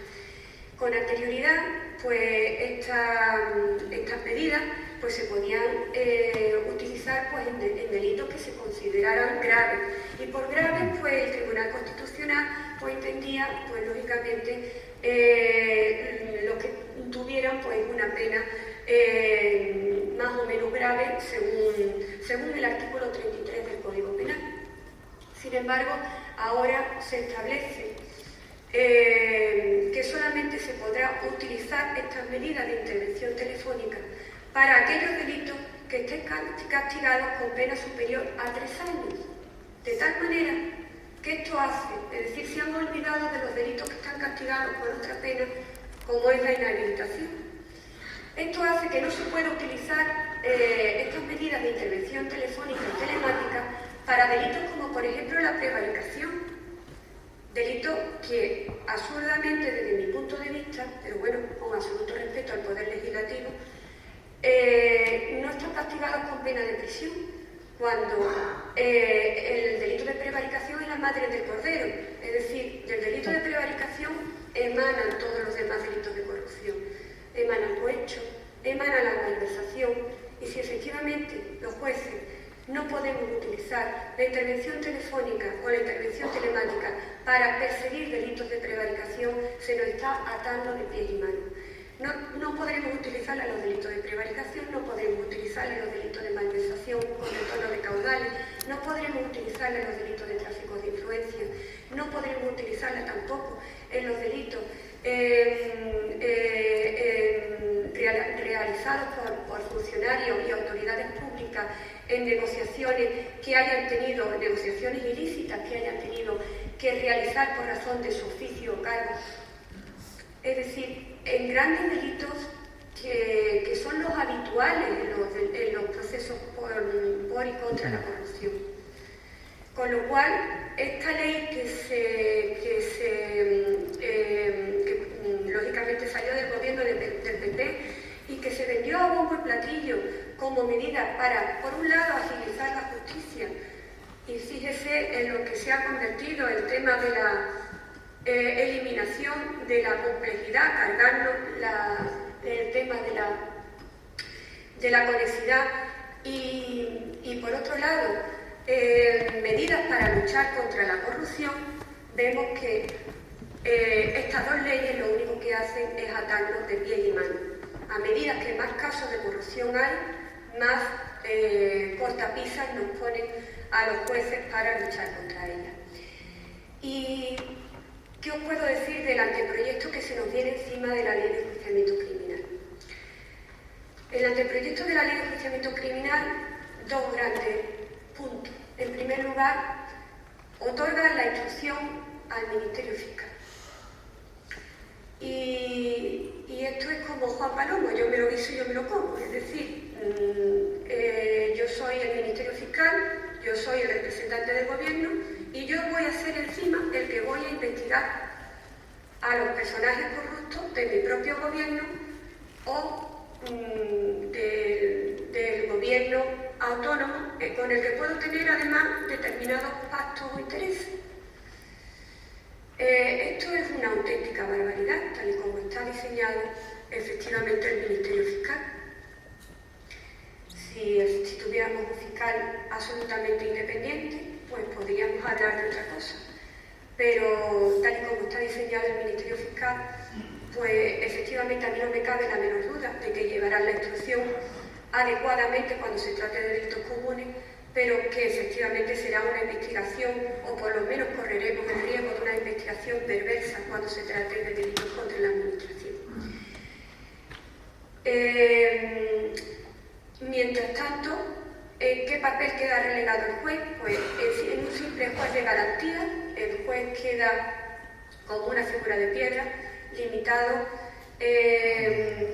Con anterioridad, pues estas medidas pues se podían utilizar pues en delitos que se consideraran graves, y por graves pues el Tribunal Constitucional pues entendía pues lógicamente lo que tuvieran pues una pena más o menos grave según el artículo 33 del Código Penal. Sin embargo, ahora se establece que solamente se podrá utilizar estas medidas de intervención telefónica para aquellos delitos que estén castigados con pena superior a 3 años. De tal manera que esto hace, es decir, se han olvidado de los delitos que están castigados por otra pena, como es la inhabilitación. Esto hace que no se pueda utilizar estas medidas de intervención telefónica y telemática para delitos como, por ejemplo, la prevaricación. Delito que, absurdamente, desde mi punto de vista, pero bueno, con absoluto respeto al Poder Legislativo, no están castigados con pena de prisión, cuando el delito de prevaricación es la madre del cordero. Es decir, del delito de prevaricación emanan todos los demás delitos de corrupción, emana el cohecho, emana la malversación, y si efectivamente los jueces no podemos utilizar la intervención telefónica o la intervención telemática para perseguir delitos de prevaricación, se nos está atando de pies y manos. No podremos utilizarla en los delitos de prevaricación, no podremos utilizarla en los delitos de malversación con retorno de caudales, no podremos utilizarla en los delitos de tráfico de influencia, no podremos utilizarla tampoco en los delitos realizados por funcionarios y autoridades públicas en negociaciones que hayan tenido, negociaciones ilícitas que hayan tenido que realizar por razón de su oficio o cargo. Es decir, en grandes delitos que son los habituales en los procesos por y contra la corrupción. Con lo cual, esta ley que lógicamente salió del gobierno del PP y que se vendió a bombo y platillo como medida para, por un lado, agilizar la justicia, y fíjese en lo que se ha convertido el tema de la eliminación de la complejidad, cargando el tema de la conexidad, y por otro lado, medidas para luchar contra la corrupción. Vemos que estas dos leyes lo único que hacen es atarnos de pies y manos. A medida que más casos de corrupción hay, más cortapisas nos ponen a los jueces para luchar contra ella. ¿Y qué os puedo decir del anteproyecto que se nos viene encima de la Ley de Enjuiciamiento Criminal? El anteproyecto de la Ley de Enjuiciamiento Criminal, dos grandes puntos. En primer lugar, otorga la instrucción al Ministerio Fiscal. Y esto es como Juan Palomo, yo me lo guiso y yo me lo como. Es decir, yo soy el Ministerio Fiscal, yo soy el representante del gobierno, y yo voy a ser encima el que voy a investigar a los personajes corruptos de mi propio gobierno o del gobierno autónomo, con el que puedo tener además determinados pactos o intereses. Esto es una auténtica barbaridad, tal y como está diseñado efectivamente el Ministerio Fiscal. Si tuviéramos un fiscal absolutamente independiente, pues podríamos hablar de otra cosa. Pero tal y como está diseñado el Ministerio Fiscal, pues efectivamente a mí no me cabe la menor duda de que llevarán la instrucción adecuadamente cuando se trate de delitos comunes, pero que efectivamente será una investigación, o por lo menos correremos el riesgo de una investigación perversa cuando se trate de delitos contra la administración. Mientras tanto, ¿qué papel queda relegado el juez? Pues en un simple juez de garantía, el juez queda como una figura de piedra, limitado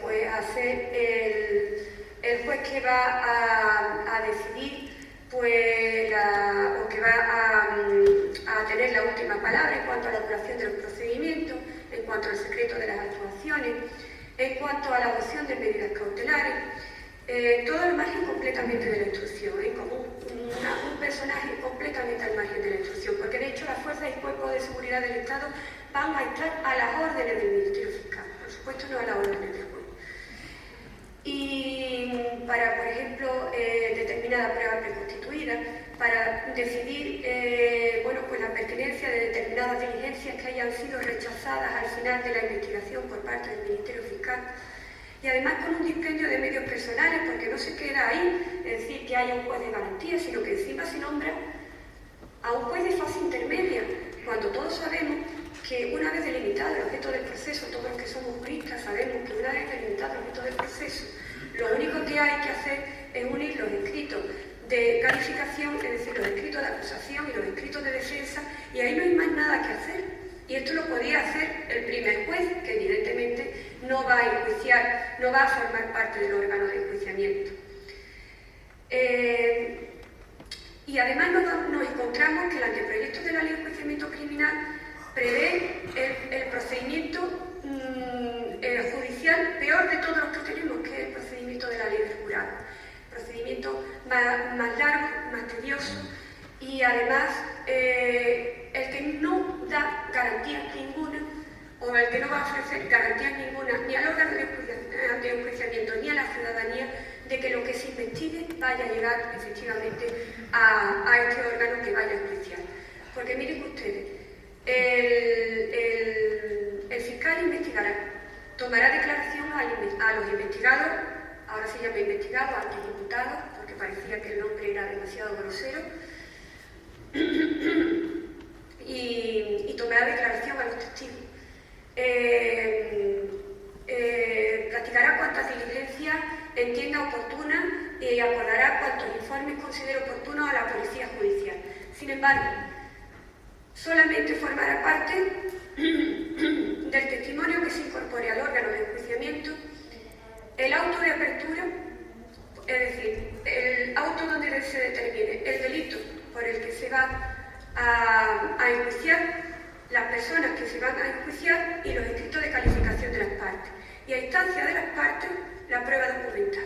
pues a ser el juez que va a decidir pues o que va a tener la última palabra en cuanto a la duración de los procedimientos, en cuanto al secreto de las actuaciones, en cuanto a la adopción de medidas cautelares, todo al margen completamente de la instrucción, como un personaje completamente al margen de la instrucción, porque de hecho las fuerzas y cuerpos de seguridad del Estado van a estar a las órdenes del Ministerio Fiscal, por supuesto no a las órdenes del juez. Y para, por ejemplo, determinada prueba preconstituida, para decidir pues la pertinencia de determinadas diligencias que hayan sido rechazadas al final de la investigación por parte del Ministerio Fiscal, y además con un dispendio de medios personales, porque no se queda ahí, es decir, que haya un juez de garantía, sino que encima se nombra a un juez de fase intermedia, cuando todos sabemos que una vez delimitado el objeto del proceso, todos los que somos juristas sabemos que una vez delimitado el objeto del proceso, lo único que hay que hacer es unir los escritos de calificación, es decir, los escritos de acusación y los escritos de defensa, y ahí no hay más nada que hacer. Y esto lo podía hacer el primer juez, que evidentemente no va a enjuiciar, no va a formar parte del órgano de enjuiciamiento. Y además nos encontramos que el anteproyecto de la Ley de Enjuiciamiento Criminal prevé el procedimiento judicial peor de todos los que tenemos, que es el procedimiento de la ley de jurado. Procedimiento más largo, más tedioso y además el que no da garantías ninguna, o el que no va a ofrecer garantías ninguna ni al órgano de enjuiciamiento ni a la ciudadanía de que lo que se investigue vaya a llegar efectivamente a este órgano que vaya a enjuiciar. Porque miren ustedes, el fiscal investigará, tomará declaración a los investigados, ahora se llama investigados, antes imputados, porque parecía que el nombre era demasiado grosero, y tomará declaración a los testigos. Practicará cuantas diligencias entienda oportunas y acordará cuantos informes considere oportunos a la Policía Judicial. Sin embargo, solamente formará parte del testimonio que se incorpore al órgano de enjuiciamiento el auto de apertura, es decir, el auto donde se determine el delito por el que se va a enjuiciar, las personas que se van a enjuiciar y los escritos de calificación de las partes. Y a instancia de las partes, la prueba documental.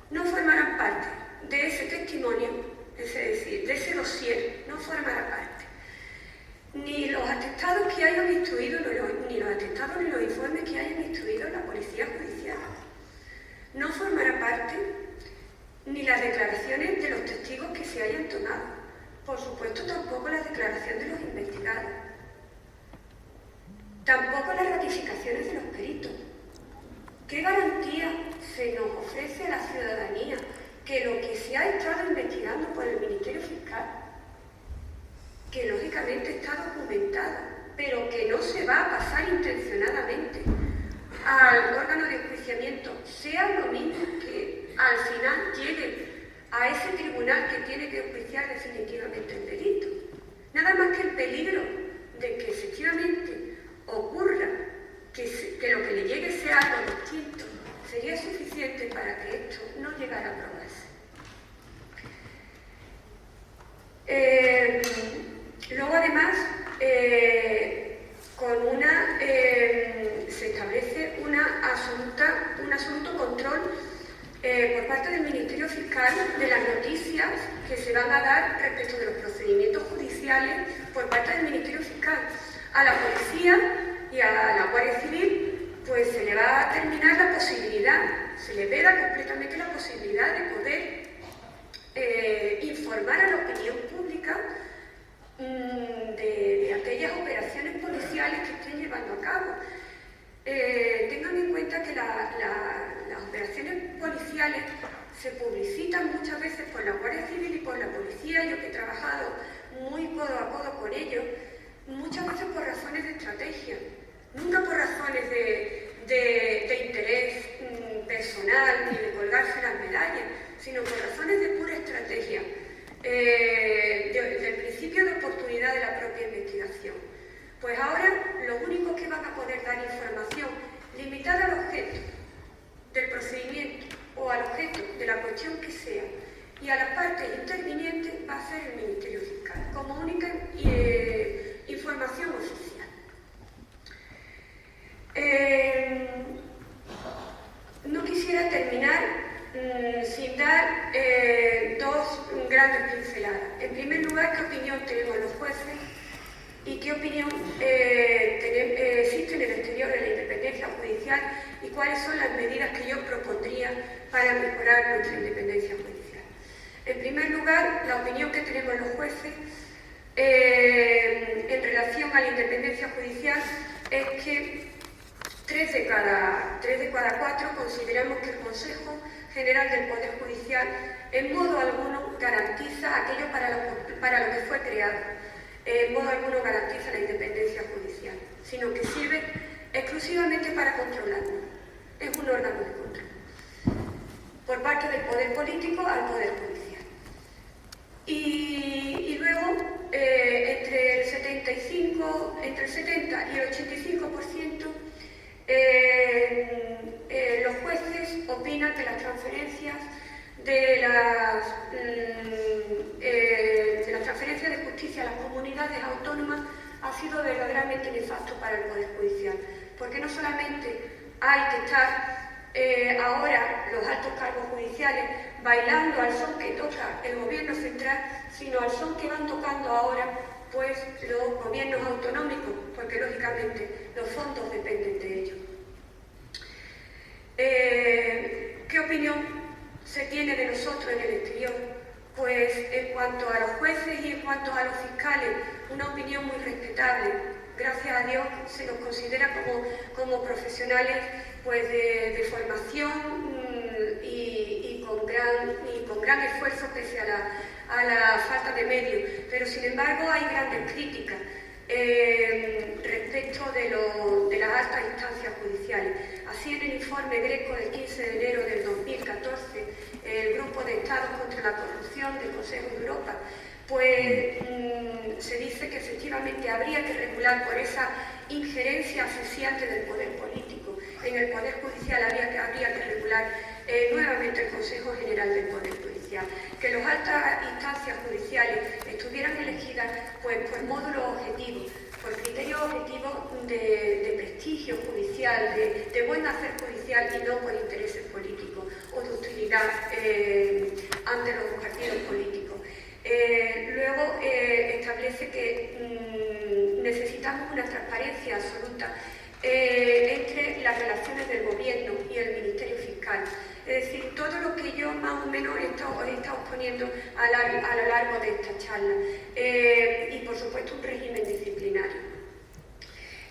No formarán parte de ese testimonio, es decir, de ese dossier, no formará parte ni los atestados que hayan instruido, ni los atestados ni los informes que hayan instruido la Policía Judicial. No formará parte ni las declaraciones de los testigos que se hayan tomado. Por supuesto, tampoco las declaraciones de los investigados. Tampoco las ratificaciones de los peritos. ¿Qué garantía se nos ofrece a la ciudadanía que lo que se ha estado investigando por el Ministerio Fiscal, que lógicamente está documentado, pero que no se va a pasar intencionadamente al órgano de enjuiciamiento, sea lo mismo que al final llegue a ese tribunal que tiene que enjuiciar definitivamente el delito? Nada más que el peligro de que efectivamente ocurra que lo que le llegue sea algo distinto sería suficiente para que esto no llegara a aprobarse. Luego, además, se establece un absoluto control por parte del Ministerio Fiscal de las noticias que se van a dar respecto de los procedimientos judiciales por parte del Ministerio Fiscal. A la policía y a la Guardia Civil pues se le va a terminar la posibilidad, se le veda completamente la posibilidad de poder informar a la opinión pública de aquellas operaciones policiales que estén llevando a cabo. Tengan en cuenta que las operaciones policiales se publicitan muchas veces por la Guardia Civil y por la policía. Yo que he trabajado muy codo a codo con ellos, muchas veces por razones de estrategia, nunca por razones de interés personal ni de colgarse las medallas, sino por razones de pura estrategia, del principio de oportunidad de la propia investigación. Pues ahora lo único que van a poder dar información limitada al objeto del procedimiento o al objeto de la cuestión que sea y a las partes intervinientes va a ser el Ministerio Fiscal como única información oficial. No quisiera terminar sin dar dos grandes pinceladas. En primer lugar, ¿qué opinión tenemos los jueces y qué opinión existe en el exterior de la independencia judicial y cuáles son las medidas que yo propondría para mejorar nuestra independencia judicial? En primer lugar, la opinión que tenemos los jueces en relación a la independencia judicial es que 3 de cada 4 consideramos que el Consejo General del Poder Judicial en modo alguno garantiza aquello para lo que fue creado, en modo alguno garantiza la independencia judicial, sino que sirve exclusivamente para controlarnos. Es un órgano de control por parte del poder político al poder judicial. Y luego, entre el 70 y el 85%, los jueces opinan que las transferencias de justicia a las comunidades autónomas ha sido verdaderamente nefasto para el Poder Judicial, porque no solamente hay que estar ahora los altos cargos judiciales bailando al son que toca el gobierno central, sino al son que van tocando ahora pues los gobiernos autonómicos, porque lógicamente los fondos dependen de ellos. ¿Qué opinión se tiene de nosotros en el exterior? Pues en cuanto a los jueces y en cuanto a los fiscales, una opinión muy respetable. Gracias a Dios se nos considera como profesionales pues de formación y con gran esfuerzo pese a la falta de medios. Pero sin embargo hay grandes críticas respecto de las altas instancias judiciales. Así, en el informe Greco del 15 de enero del 2014, el Grupo de Estados contra la Corrupción del Consejo de Europa, pues se dice que efectivamente habría que regular por esa injerencia asfixiante del poder político. En el Poder Judicial habría que regular nuevamente el Consejo General del Poder Judicial, que las altas instancias judiciales estuvieran elegidas pues por módulos objetivos, por criterios objetivos de prestigio judicial, de buen hacer judicial y no por intereses políticos o de hostilidad ante los partidos políticos. Luego establece que necesitamos una transparencia absoluta entre las relaciones del Gobierno y el Ministerio Fiscal. Es decir, todo lo que yo más o menos he estado exponiendo a lo largo de esta charla. Y por supuesto un régimen disciplinario.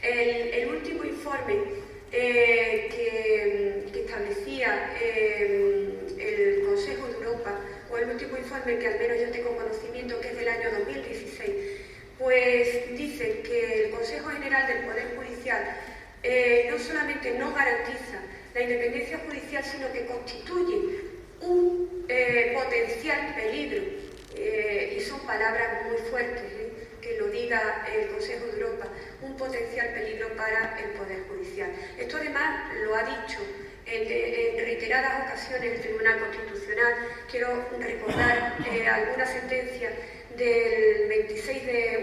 El último informe que establecía el Consejo de Europa, o el último informe que al menos yo tengo conocimiento, que es del año 2016, pues dice que el Consejo General del Poder Judicial no solamente no garantiza la independencia judicial, sino que constituye un potencial peligro, y son palabras muy fuertes, que lo diga el Consejo de Europa, un potencial peligro para el Poder Judicial. Esto además lo ha dicho en reiteradas ocasiones el Tribunal Constitucional. Quiero recordar alguna sentencia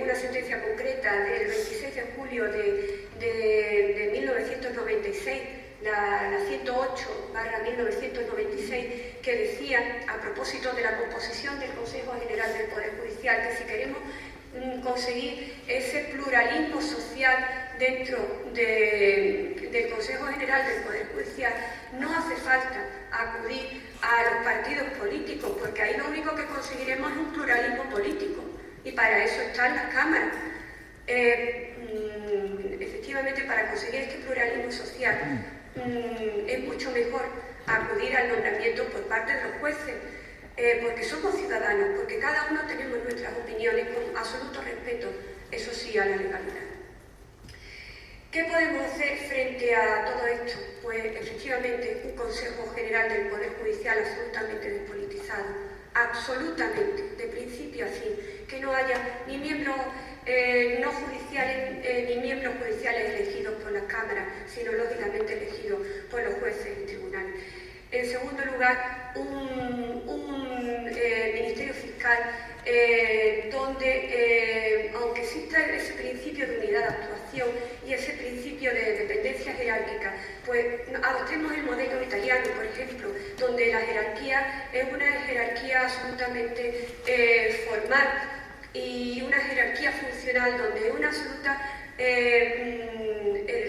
una sentencia concreta del 26 de julio de 1996, la 108/1996, que decía, a propósito de la composición del Consejo General del Poder Judicial, que si queremos conseguir ese pluralismo social dentro del Consejo General del Poder Judicial, no hace falta acudir a los partidos políticos, porque ahí lo único que conseguiremos es un pluralismo político, y para eso están las cámaras. Efectivamente, para conseguir este pluralismo social es mucho mejor acudir al nombramiento por parte de los jueces, porque somos ciudadanos, porque cada uno tenemos nuestras opiniones con absoluto respeto, eso sí, a la legalidad. ¿Qué podemos hacer frente a todo esto? Pues efectivamente un Consejo General del Poder Judicial absolutamente despolitizado, absolutamente, de principio a fin, que no haya ni miembros no judiciales ni miembros judiciales elegidos por las cámaras, sino lógicamente elegidos por los jueces y tribunales. En segundo lugar, un Ministerio Fiscal donde, aunque exista ese principio de unidad de actuación y ese principio de dependencia jerárquica, pues adoptemos el modelo italiano, por ejemplo, donde la jerarquía es una jerarquía absolutamente formal y una jerarquía funcional, donde hay una absoluta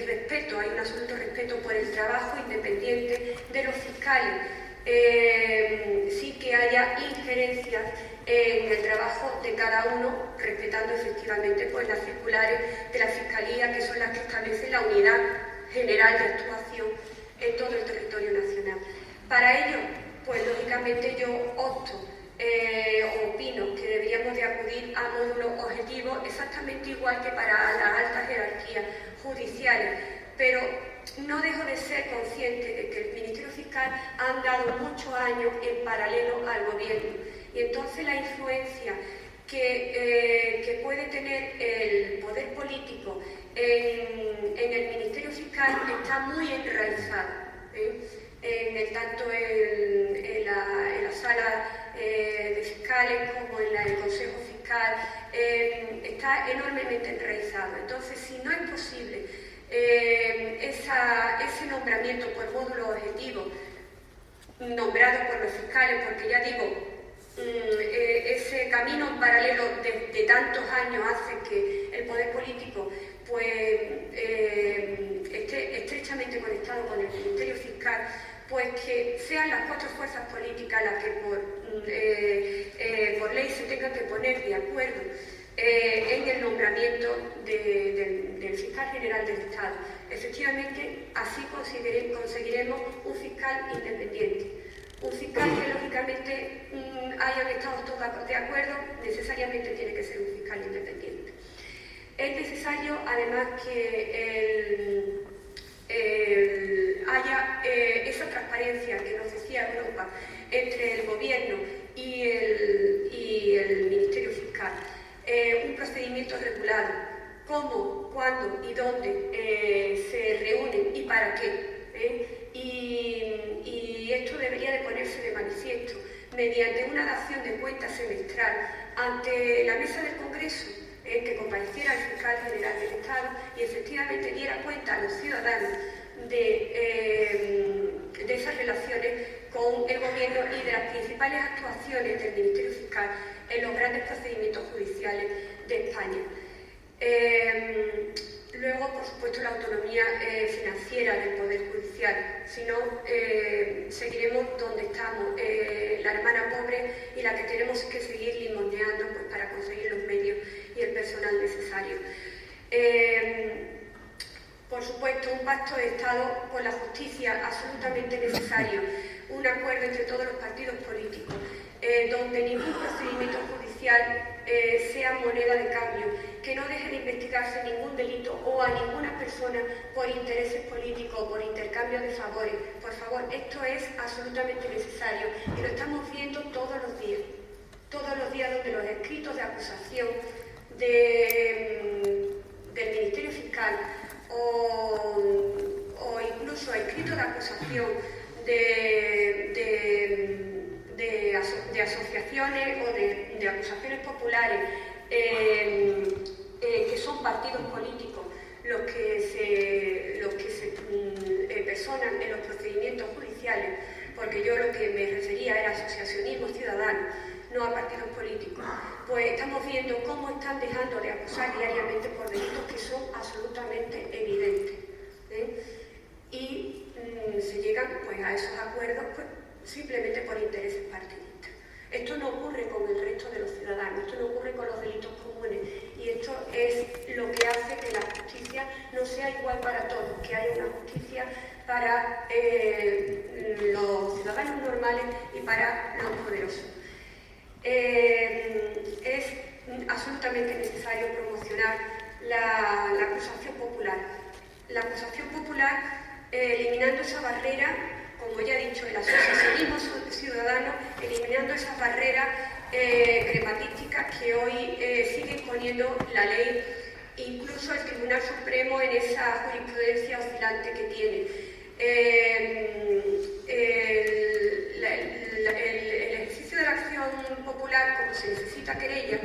respeto, hay un absoluto respeto por el trabajo independiente de los fiscales, sí que haya injerencias en el trabajo de cada uno, respetando efectivamente pues, las circulares de la Fiscalía, que son las que establecen la unidad general de actuación en todo el territorio nacional. Para ello, pues lógicamente yo opto opino que deberíamos de acudir a módulos objetivos exactamente igual que para las altas jerarquías judiciales, pero no dejo de ser consciente de que el Ministerio Fiscal ha andado muchos años en paralelo al gobierno, y entonces la influencia que puede tener el poder político en el Ministerio Fiscal está muy enraizada, tanto en la sala de fiscales como en el Consejo Fiscal, está enormemente enraizado. Entonces, si no es posible ese nombramiento por módulo objetivo, nombrado por los fiscales, porque ya digo, ese camino en paralelo de tantos años hace que el poder político pues, esté estrechamente conectado con el Ministerio Fiscal, pues que sean las cuatro fuerzas políticas las que por ley se tengan que poner de acuerdo en el nombramiento del fiscal general del Estado. Efectivamente, así conseguiremos un fiscal independiente. Un fiscal que lógicamente hayan estado todos de acuerdo, necesariamente tiene que ser un fiscal independiente. Es necesario además que haya esa transparencia que nos decía Europa entre el Gobierno y el Ministerio Fiscal. Un procedimiento regulado, cómo, cuándo y dónde se reúnen y para qué. Y esto debería de ponerse de manifiesto mediante una dación de cuentas semestral ante la mesa del Congreso, que compareciera el fiscal general del Estado y efectivamente diera cuenta a los ciudadanos de esas relaciones con el Gobierno y de las principales actuaciones del Ministerio Fiscal en los grandes procedimientos judiciales de España. Luego, por supuesto, la autonomía financiera del Poder Judicial. Si no, seguiremos donde estamos, la hermana pobre y la que tenemos que seguir limoneando pues, para conseguir los medios y el personal necesario. Por supuesto, un pacto de Estado con la justicia absolutamente necesario, un acuerdo entre todos los partidos políticos, donde ningún procedimiento judicial sea moneda de cambio, que no deje de investigarse ningún delito o a ninguna persona por intereses políticos o por intercambio de favores. Por favor, esto es absolutamente necesario y lo estamos viendo todos los días donde los escritos de acusación del Ministerio Fiscal o incluso escritos de acusación de asociaciones o de acusaciones populares que son partidos políticos los que se personan en los procedimientos judiciales, porque yo lo que me refería era asociacionismo ciudadano, no a partidos políticos, pues estamos viendo cómo están dejando de acusar diariamente por delitos que son absolutamente evidentes, y se llegan pues a esos acuerdos pues, simplemente por intereses partidistas. Esto no ocurre con el resto de los ciudadanos, esto no ocurre con los delitos comunes, y esto es lo que hace que la justicia no sea igual para todos, que haya una justicia para los ciudadanos normales y para los poderosos. Es absolutamente necesario promocionar la acusación popular. La acusación popular, eliminando esa barrera, como ya he dicho, el asociacionismo ciudadano, eliminando esas barreras crematísticas que hoy sigue imponiendo la ley, incluso el Tribunal Supremo en esa jurisprudencia oscilante que tiene. El ejercicio de la acción popular, como se necesita querella,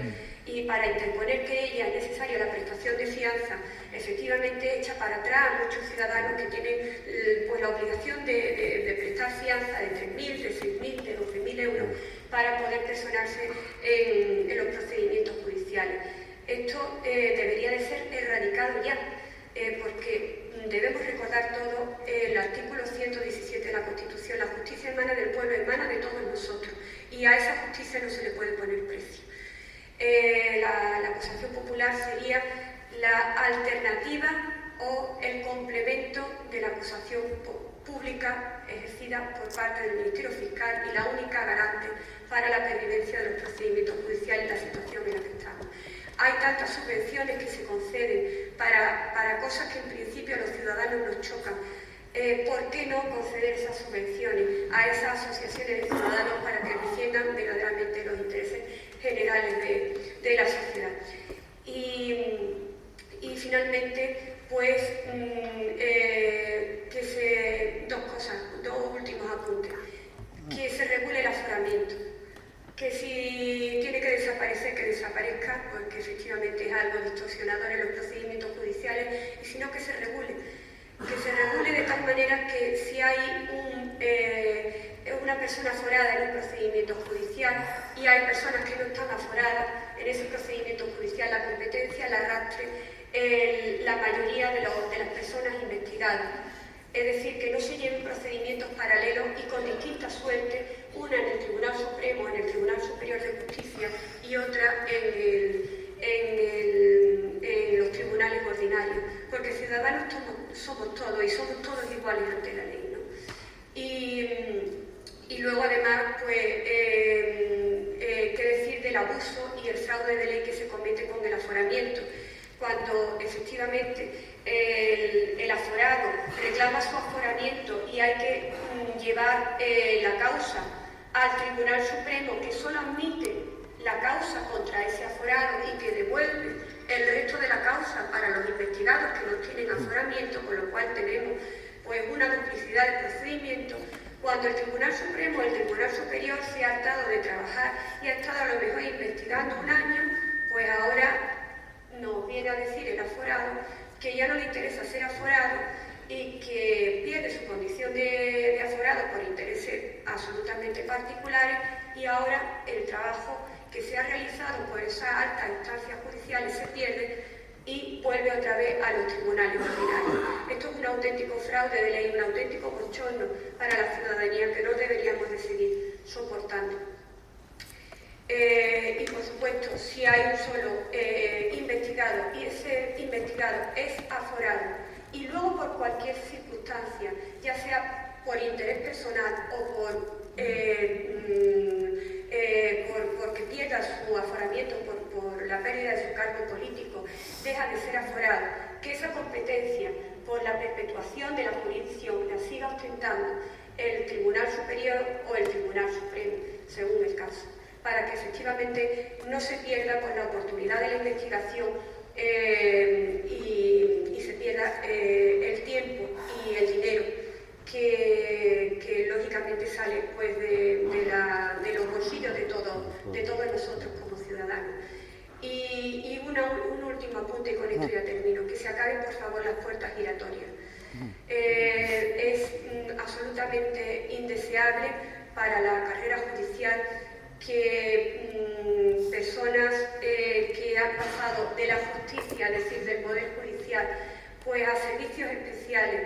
y para interponer querella es necesaria la prestación de fianza, efectivamente echa para atrás a muchos ciudadanos que tienen pues, la obligación de prestar fianza de 3.000, de 6.000, de 12.000 euros para poder personarse en los procedimientos judiciales. Esto debería de ser erradicado ya, porque debemos recordar todo el artículo 117 de la Constitución: la justicia emana del pueblo, emana de todos nosotros, y a esa justicia no se le puede poner precio. La acusación popular sería la alternativa o el complemento de la acusación pública ejercida por parte del Ministerio Fiscal y la única garante para la pervivencia de los procedimientos judiciales en la situación en la que estamos. Hay tantas subvenciones que se conceden para cosas que en principio a los ciudadanos nos chocan. ¿Por qué no conceder esas subvenciones a esas asociaciones de ciudadanos para que defiendan verdaderamente los intereses generales de la sociedad? Y finalmente, pues, dos últimos apuntes. Que se regule el aforamiento. Que si tiene que desaparecer, que desaparezca, porque efectivamente es algo distorsionador en los procedimientos judiciales, y sino que se regule. Que se regule de tal manera que si hay una persona aforada en un procedimiento judicial y hay personas que no están aforadas en ese procedimiento judicial, la competencia la arrastre la mayoría de las personas investigadas. Es decir, que no se lleven procedimientos paralelos y con distintas suertes, una en el Tribunal Supremo, en el Tribunal Superior de Justicia, y otra en los tribunales ordinarios, porque ciudadanos somos todos y somos todos iguales ante la ley, ¿no? Y luego además, pues, qué decir del abuso y el fraude de ley que se comete con el aforamiento, cuando efectivamente el aforado reclama su aforamiento y hay que llevar la causa al Tribunal Supremo, que solo admite la causa contra ese aforado y que devuelve el resto de la causa para los investigados que no tienen aforamiento, con lo cual tenemos pues una duplicidad de procedimientos. Cuando el Tribunal Supremo, el Tribunal Superior, se ha hartado de trabajar y ha estado a lo mejor investigando un año, pues ahora nos viene a decir el aforado que ya no le interesa ser aforado y que pierde su condición de aforado por intereses absolutamente particulares, y ahora el trabajo que se ha realizado por esas altas instancias judiciales se pierde y vuelve otra vez a los tribunales ordinarios. Esto es un auténtico fraude de ley, un auténtico bochorno para la ciudadanía que no deberíamos de seguir soportando. Y por supuesto, si hay un solo investigado y ese investigado es aforado y luego por cualquier circunstancia, ya sea por interés personal o porque pierda su aforamiento por la pérdida de su cargo político, deja de ser aforado, que esa competencia por la perpetuación de la jurisdicción la siga ostentando el Tribunal Superior o el Tribunal Supremo, según el caso, para que efectivamente no se pierda pues, la oportunidad de la investigación y se pierda el tiempo y el dinero que lógicamente sale pues, de los bolsillos de todos nosotros como ciudadanos. Y un último apunte, y con esto ya termino. que se acaben, por favor, las puertas giratorias. Es absolutamente indeseable para la carrera judicial que personas que han pasado de la justicia, es decir, del Poder Judicial, pues a servicios especiales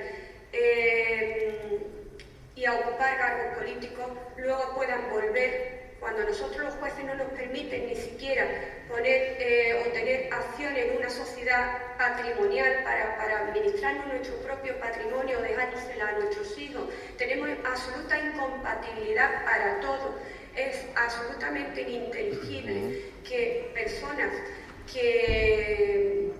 y a ocupar cargos políticos, luego puedan volver, cuando nosotros los jueces no nos permiten ni siquiera poner o tener acciones en una sociedad patrimonial para administrarnos nuestro propio patrimonio o dejándosela a nuestros hijos. Tenemos absoluta incompatibilidad para todo. Es absolutamente ininteligible que personas que...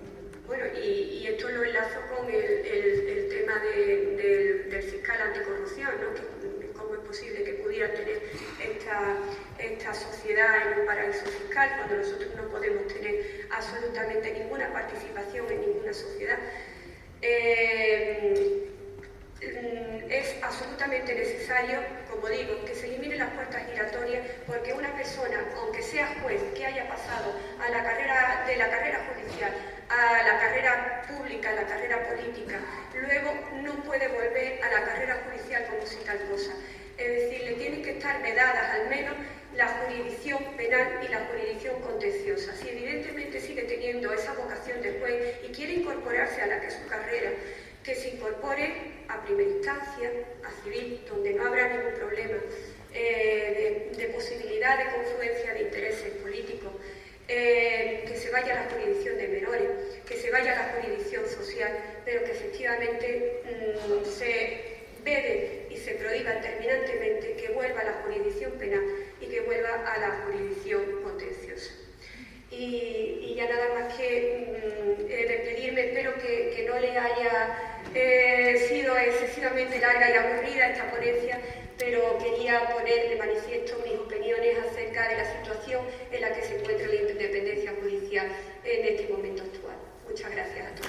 Bueno, y esto lo enlazo con el tema del fiscal anticorrupción, ¿no? Que cómo es posible que pudiera tener esta sociedad en un paraíso fiscal cuando nosotros no podemos tener absolutamente ninguna participación en ninguna sociedad. Es absolutamente necesario, como digo, que se eliminen las puertas giratorias, porque una persona, aunque sea juez, que haya pasado a la carrera judicial, a la carrera pública, a la carrera política, luego no puede volver a la carrera judicial como si tal cosa. Es decir, le tienen que estar vedadas al menos la jurisdicción penal y la jurisdicción contenciosa. Si evidentemente sigue teniendo esa vocación de juez y quiere incorporarse a la que es su carrera, que se incorpore a primera instancia, a civil, donde no habrá ningún problema de posibilidad de confluencia de intereses políticos, que se vaya a la jurisdicción de menores, que se vaya a la jurisdicción social, pero que efectivamente se vede y se prohíba terminantemente que vuelva a la jurisdicción penal y que vuelva a la jurisdicción contenciosa. Y ya nada más que despedirme, espero que no le haya sido excesivamente larga y aburrida esta ponencia, pero quería poner de manifiesto mis opiniones acerca de la situación en la que se encuentra la independencia judicial en este momento actual. Muchas gracias a todos.